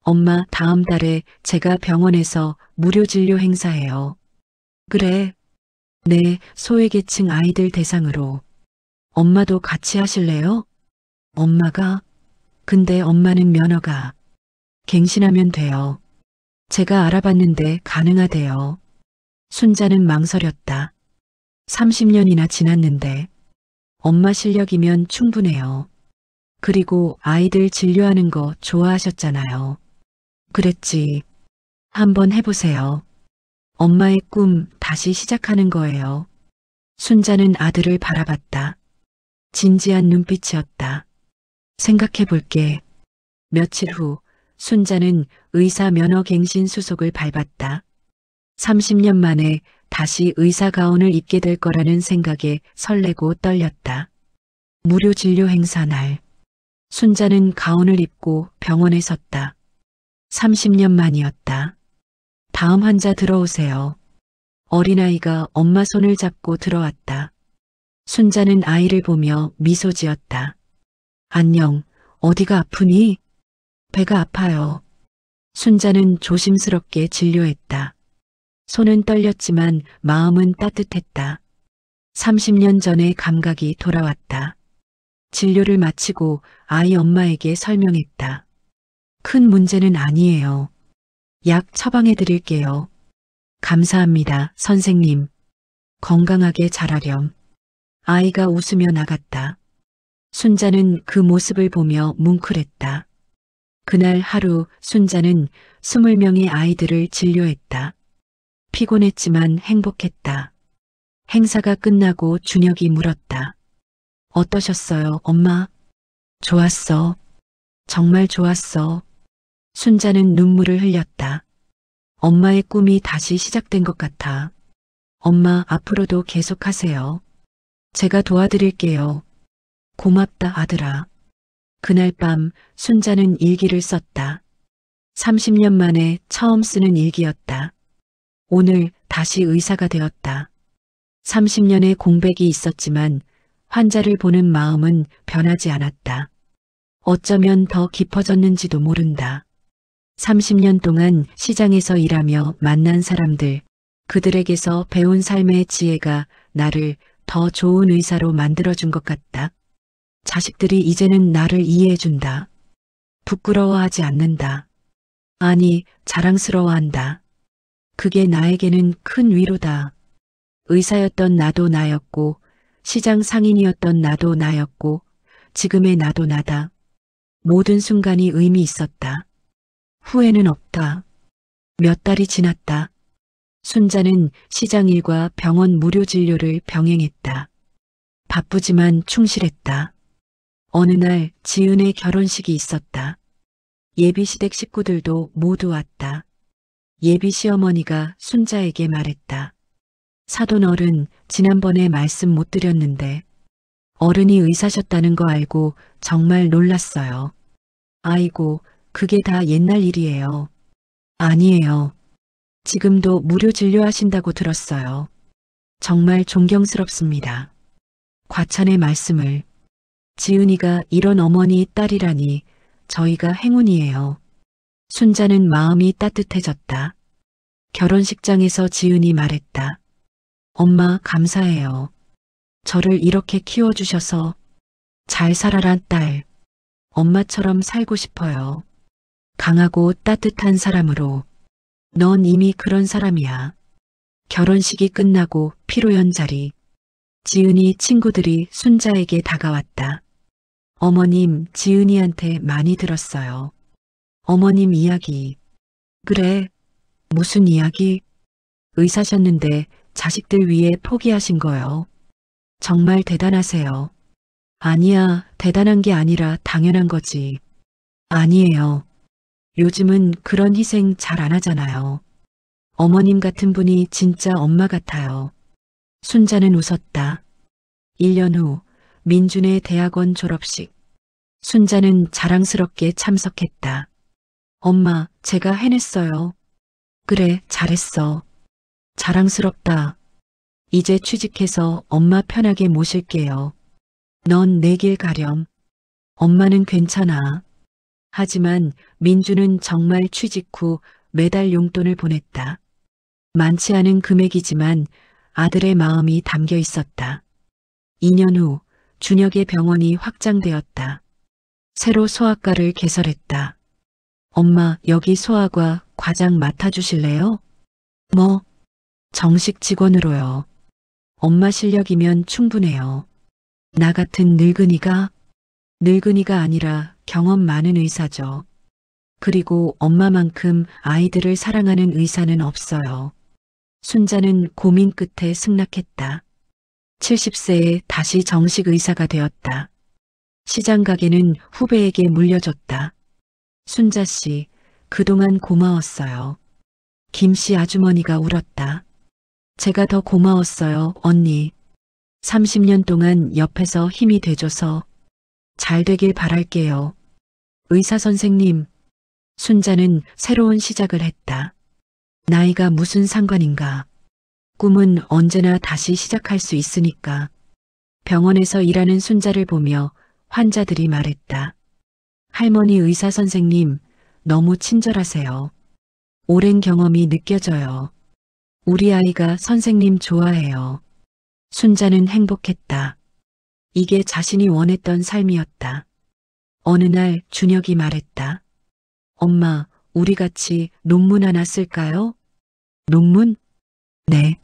엄마, 다음 달에 제가 병원에서 무료 진료 행사해요. 그래. 네, 소외계층 아이들 대상으로. 엄마도 같이 하실래요? 엄마가? 근데 엄마는 면허가. 갱신하면 돼요. 제가 알아봤는데 가능하대요. 순자는 망설였다. 30년이나 지났는데 엄마 실력이면 충분해요. 그리고 아이들 진료하는 거 좋아하셨잖아요. 그랬지. 한번 해보세요. 엄마의 꿈 다시 시작하는 거예요. 순자는 아들을 바라봤다. 진지한 눈빛이었다. 생각해 볼게. 며칠 후 순자는 의사 면허갱신 수속을 밟았다. 30년 만에 다시 의사 가운을 입게 될 거라는 생각에 설레고 떨렸다. 무료 진료 행사 날. 순자는 가운을 입고 병원에 섰다. 30년 만이었다. 다음 환자 들어오세요. 어린아이가 엄마 손을 잡고 들어왔다. 순자는 아이를 보며 미소 지었다. 안녕, 어디가 아프니? 배가 아파요. 순자는 조심스럽게 진료했다. 손은 떨렸지만 마음은 따뜻했다. 30년 전의 감각이 돌아왔다. 진료를 마치고 아이 엄마에게 설명했다. 큰 문제는 아니에요. 약 처방해 드릴게요. 감사합니다, 선생님. 건강하게 자라렴. 아이가 웃으며 나갔다. 순자는 그 모습을 보며 뭉클했다. 그날 하루 순자는 20명의 아이들을 진료했다. 피곤했지만 행복했다. 행사가 끝나고 준혁이 물었다. 어떠셨어요, 엄마? 좋았어. 정말 좋았어. 순자는 눈물을 흘렸다. 엄마의 꿈이 다시 시작된 것 같아. 엄마 앞으로도 계속하세요. 제가 도와드릴게요. 고맙다, 아들아. 그날 밤 순자는 일기를 썼다. 30년 만에 처음 쓰는 일기였다. 오늘 다시 의사가 되었다. 30년의 공백이 있었지만 환자를 보는 마음은 변하지 않았다. 어쩌면 더 깊어졌는지도 모른다. 30년 동안 시장에서 일하며 만난 사람들, 그들에게서 배운 삶의 지혜가 나를 더 좋은 의사로 만들어준 것 같다. 자식들이 이제는 나를 이해해준다. 부끄러워하지 않는다. 아니, 자랑스러워한다. 그게 나에게는 큰 위로다. 의사였던 나도 나였고, 시장 상인이었던 나도 나였고, 지금의 나도 나다. 모든 순간이 의미 있었다. 후회는 없다. 몇 달이 지났다. 순자는 시장 일과 병원 무료 진료를 병행했다. 바쁘지만 충실했다. 어느 날 지은의 결혼식이 있었다. 예비 시댁 식구들도 모두 왔다. 예비 시어머니가 순자에게 말했다. 사돈 어른, 지난번에 말씀 못 드렸는데 어른이 의사셨다는 거 알고 정말 놀랐어요. 아이고, 그게 다 옛날 일이에요. 아니에요. 지금도 무료 진료하신다고 들었어요. 정말 존경스럽습니다. 과찬의 말씀을. 지은이가 이런 어머니 딸이라니 저희가 행운이에요. 순자는 마음이 따뜻해졌다. 결혼식장에서 지은이 말했다. 엄마 감사해요. 저를 이렇게 키워주셔서. 잘 살아라 딸. 엄마처럼 살고 싶어요. 강하고 따뜻한 사람으로. 넌 이미 그런 사람이야. 결혼식이 끝나고 피로연 자리. 지은이 친구들이 순자에게 다가왔다. 어머님, 지은이한테 많이 들었어요. 어머님 이야기. 그래, 무슨 이야기? 의사셨는데 자식들 위해 포기하신 거요. 정말 대단하세요. 아니야, 대단한 게 아니라 당연한 거지. 아니에요. 요즘은 그런 희생 잘 안 하잖아요. 어머님 같은 분이 진짜 엄마 같아요. 순자는 웃었다. 1년 후 민준의 대학원 졸업식. 순자는 자랑스럽게 참석했다. 엄마, 제가 해냈어요. 그래, 잘했어. 자랑스럽다. 이제 취직해서 엄마 편하게 모실게요. 넌 내 길 가렴. 엄마는 괜찮아. 하지만 민주는 정말 취직 후 매달 용돈을 보냈다. 많지 않은 금액이지만 아들의 마음이 담겨 있었다. 2년 후 준혁의 병원이 확장되었다. 새로 소아과를 개설했다. 엄마, 여기 소아과 과장 맡아주실래요? 뭐? 정식 직원으로요. 엄마 실력이면 충분해요. 나 같은 늙은이가 아니라 경험 많은 의사죠. 그리고 엄마만큼 아이들을 사랑하는 의사는 없어요. 순자는 고민 끝에 승낙했다. 70세에 다시 정식 의사가 되었다. 시장 가게는 후배에게 물려줬다. 순자 씨, 그동안 고마웠어요. 김씨 아주머니가 울었다. 제가 더 고마웠어요, 언니. 30년 동안 옆에서 힘이 돼줘서 잘 되길 바랄게요. 의사 선생님, 순자는 새로운 시작을 했다. 나이가 무슨 상관인가. 꿈은 언제나 다시 시작할 수 있으니까. 병원에서 일하는 순자를 보며 환자들이 말했다. 할머니 의사 선생님, 너무 친절하세요. 오랜 경험이 느껴져요. 우리 아이가 선생님 좋아해요. 순자는 행복했다. 이게 자신이 원했던 삶이었다. 어느 날 준혁이 말했다. 엄마, 우리 같이 논문 하나 쓸까요? 논문? 네.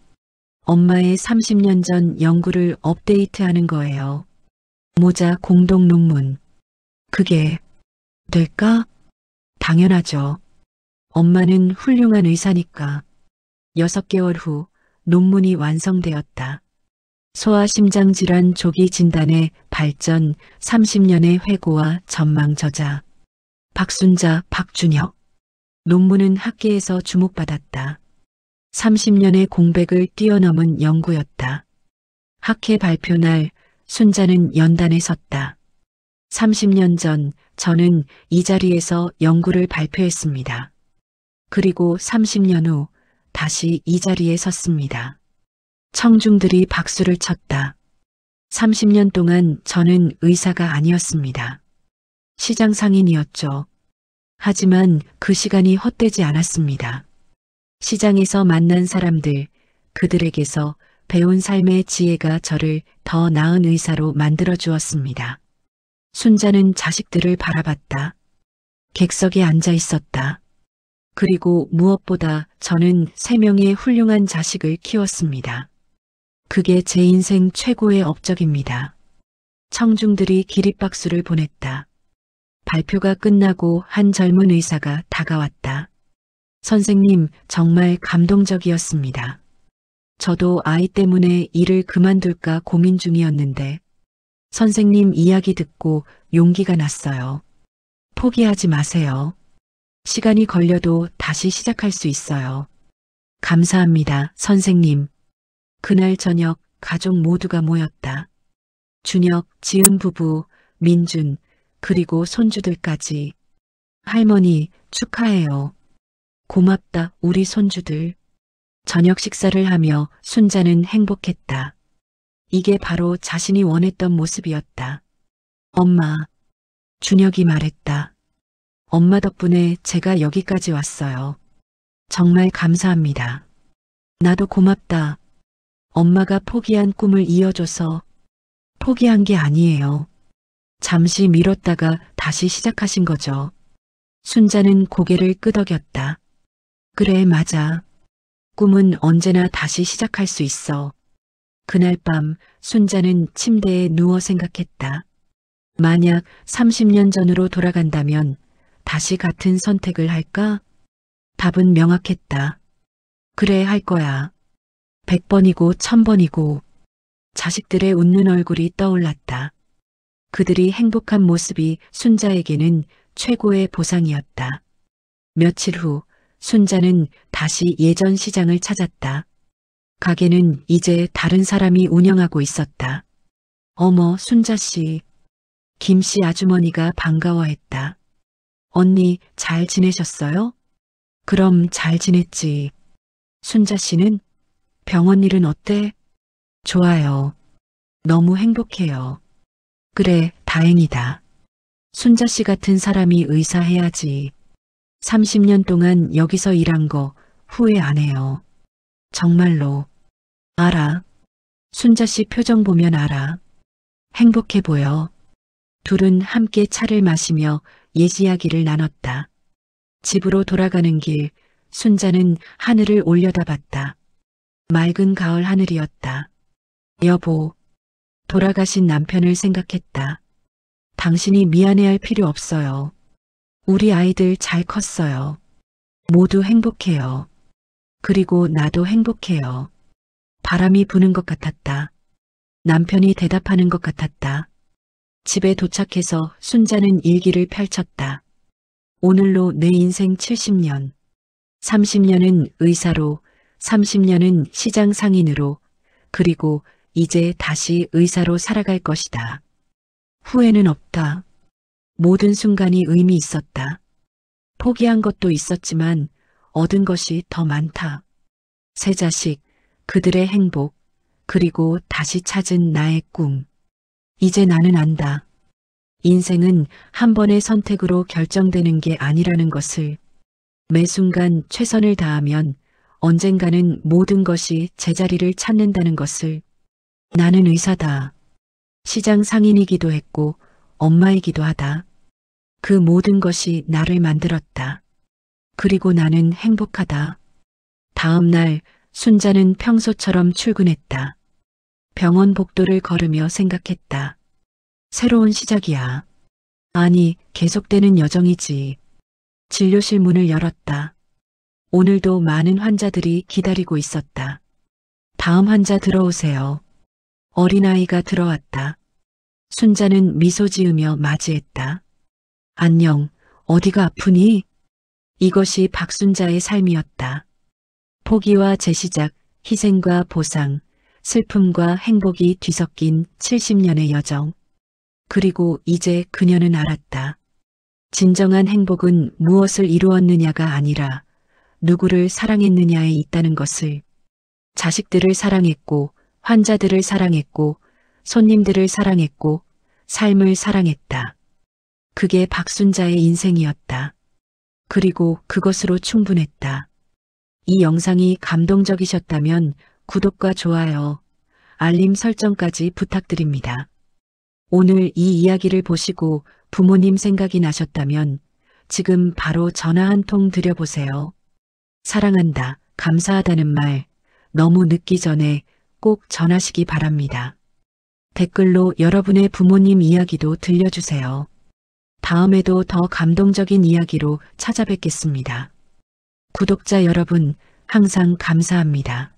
엄마의 30년 전 연구를 업데이트하는 거예요. 모자 공동 논문. 그게 될까? 당연하죠. 엄마는 훌륭한 의사니까. 6개월 후 논문이 완성되었다. 소아심장질환 조기 진단의 발전 30년의 회고와 전망 저자. 박순자, 박준혁. 논문은 학계에서 주목받았다. 30년의 공백을 뛰어넘은 연구였다. 학회 발표 날 순자는 연단에 섰다. 30년 전 저는 이 자리에서 연구를 발표했습니다. 그리고 30년 후 다시 이 자리에 섰습니다. 청중들이 박수를 쳤다. 30년 동안 저는 의사가 아니었습니다. 시장 상인이었죠. 하지만 그 시간이 헛되지 않았습니다. 시장에서 만난 사람들, 그들에게서 배운 삶의 지혜가 저를 더 나은 의사로 만들어 주었습니다. 순자는 자식들을 바라봤다. 객석에 앉아 있었다. 그리고 무엇보다 저는 3명의 훌륭한 자식을 키웠습니다. 그게 제 인생 최고의 업적입니다. 청중들이 기립박수를 보냈다. 발표가 끝나고 한 젊은 의사가 다가왔다. 선생님, 정말 감동적이었습니다. 저도 아이 때문에 일을 그만둘까 고민 중이었는데 선생님 이야기 듣고 용기가 났어요. 포기하지 마세요. 시간이 걸려도 다시 시작할 수 있어요. 감사합니다, 선생님. 그날 저녁 가족 모두가 모였다. 준혁, 지은 부부, 민준, 그리고 손주들까지. 할머니, 축하해요. 고맙다, 우리 손주들. 저녁 식사를 하며 순자는 행복했다. 이게 바로 자신이 원했던 모습이었다. 엄마, 준혁이 말했다. 엄마 덕분에 제가 여기까지 왔어요. 정말 감사합니다. 나도 고맙다. 엄마가 포기한 꿈을 이어줘서. 포기한 게 아니에요. 잠시 미뤘다가 다시 시작하신 거죠. 순자는 고개를 끄덕였다. 그래, 맞아. 꿈은 언제나 다시 시작할 수 있어. 그날 밤 순자는 침대에 누워 생각했다. 만약 30년 전으로 돌아간다면 다시 같은 선택을 할까? 답은 명확했다. 그래, 할 거야. 100번이고 1000번이고. 자식들의 웃는 얼굴이 떠올랐다. 그들이 행복한 모습이 순자에게는 최고의 보상이었다. 며칠 후 순자는 다시 예전 시장을 찾았다. 가게는 이제 다른 사람이 운영하고 있었다. 어머, 순자 씨. 김씨 아주머니가 반가워했다. 언니, 잘 지내셨어요? 그럼 잘 지냈지. 순자 씨는? 병원 일은 어때? 좋아요. 너무 행복해요. 그래, 다행이다. 순자 씨 같은 사람이 의사 해야지. 30년 동안 여기서 일한 거 후회 안 해요. 정말로. 알아. 순자 씨 표정 보면 알아. 행복해 보여. 둘은 함께 차를 마시며 옛 이야기를 나눴다. 집으로 돌아가는 길, 순자는 하늘을 올려다봤다. 맑은 가을 하늘이었다. 여보, 돌아가신 남편을 생각했다. 당신이 미안해할 필요 없어요. 우리 아이들 잘 컸어요. 모두 행복해요. 그리고 나도 행복해요. 바람이 부는 것 같았다. 남편이 대답하는 것 같았다. 집에 도착해서 순자는 일기를 펼쳤다. 오늘로 내 인생 70년. 30년은 의사로, 30년은 시장 상인으로, 그리고 이제 다시 의사로 살아갈 것이다. 후회는 없다. 모든 순간이 의미 있었다. 포기한 것도 있었지만 얻은 것이 더 많다. 새 자식, 그들의 행복, 그리고 다시 찾은 나의 꿈. 이제 나는 안다. 인생은 한 번의 선택으로 결정되는 게 아니라는 것을. 매 순간 최선을 다하면 언젠가는 모든 것이 제자리를 찾는다는 것을. 나는 의사다. 시장 상인이기도 했고 엄마이기도 하다. 그 모든 것이 나를 만들었다. 그리고 나는 행복하다. 다음 날 순자는 평소처럼 출근했다. 병원 복도를 걸으며 생각했다. 새로운 시작이야. 아니, 계속되는 여정이지. 진료실 문을 열었다. 오늘도 많은 환자들이 기다리고 있었다. 다음 환자 들어오세요. 어린아이가 들어왔다. 순자는 미소 지으며 맞이했다. 안녕, 어디가 아프니? 이것이 박순자의 삶이었다. 포기와 재시작, 희생과 보상, 슬픔과 행복이 뒤섞인 70년의 여정. 그리고 이제 그녀는 알았다. 진정한 행복은 무엇을 이루었느냐가 아니라 누구를 사랑했느냐에 있다는 것을. 자식들을 사랑했고, 환자들을 사랑했고, 손님들을 사랑했고, 삶을 사랑했다. 그게 박순자의 인생이었다. 그리고 그것으로 충분했다. 이 영상이 감동적이셨다면 구독과 좋아요, 알림 설정까지 부탁드립니다. 오늘 이 이야기를 보시고 부모님 생각이 나셨다면 지금 바로 전화 한 통 드려보세요. 사랑한다, 감사하다는 말 너무 늦기 전에 꼭 전하시기 바랍니다. 댓글로 여러분의 부모님 이야기도 들려주세요. 다음에도 더 감동적인 이야기로 찾아뵙겠습니다. 구독자 여러분, 항상 감사합니다.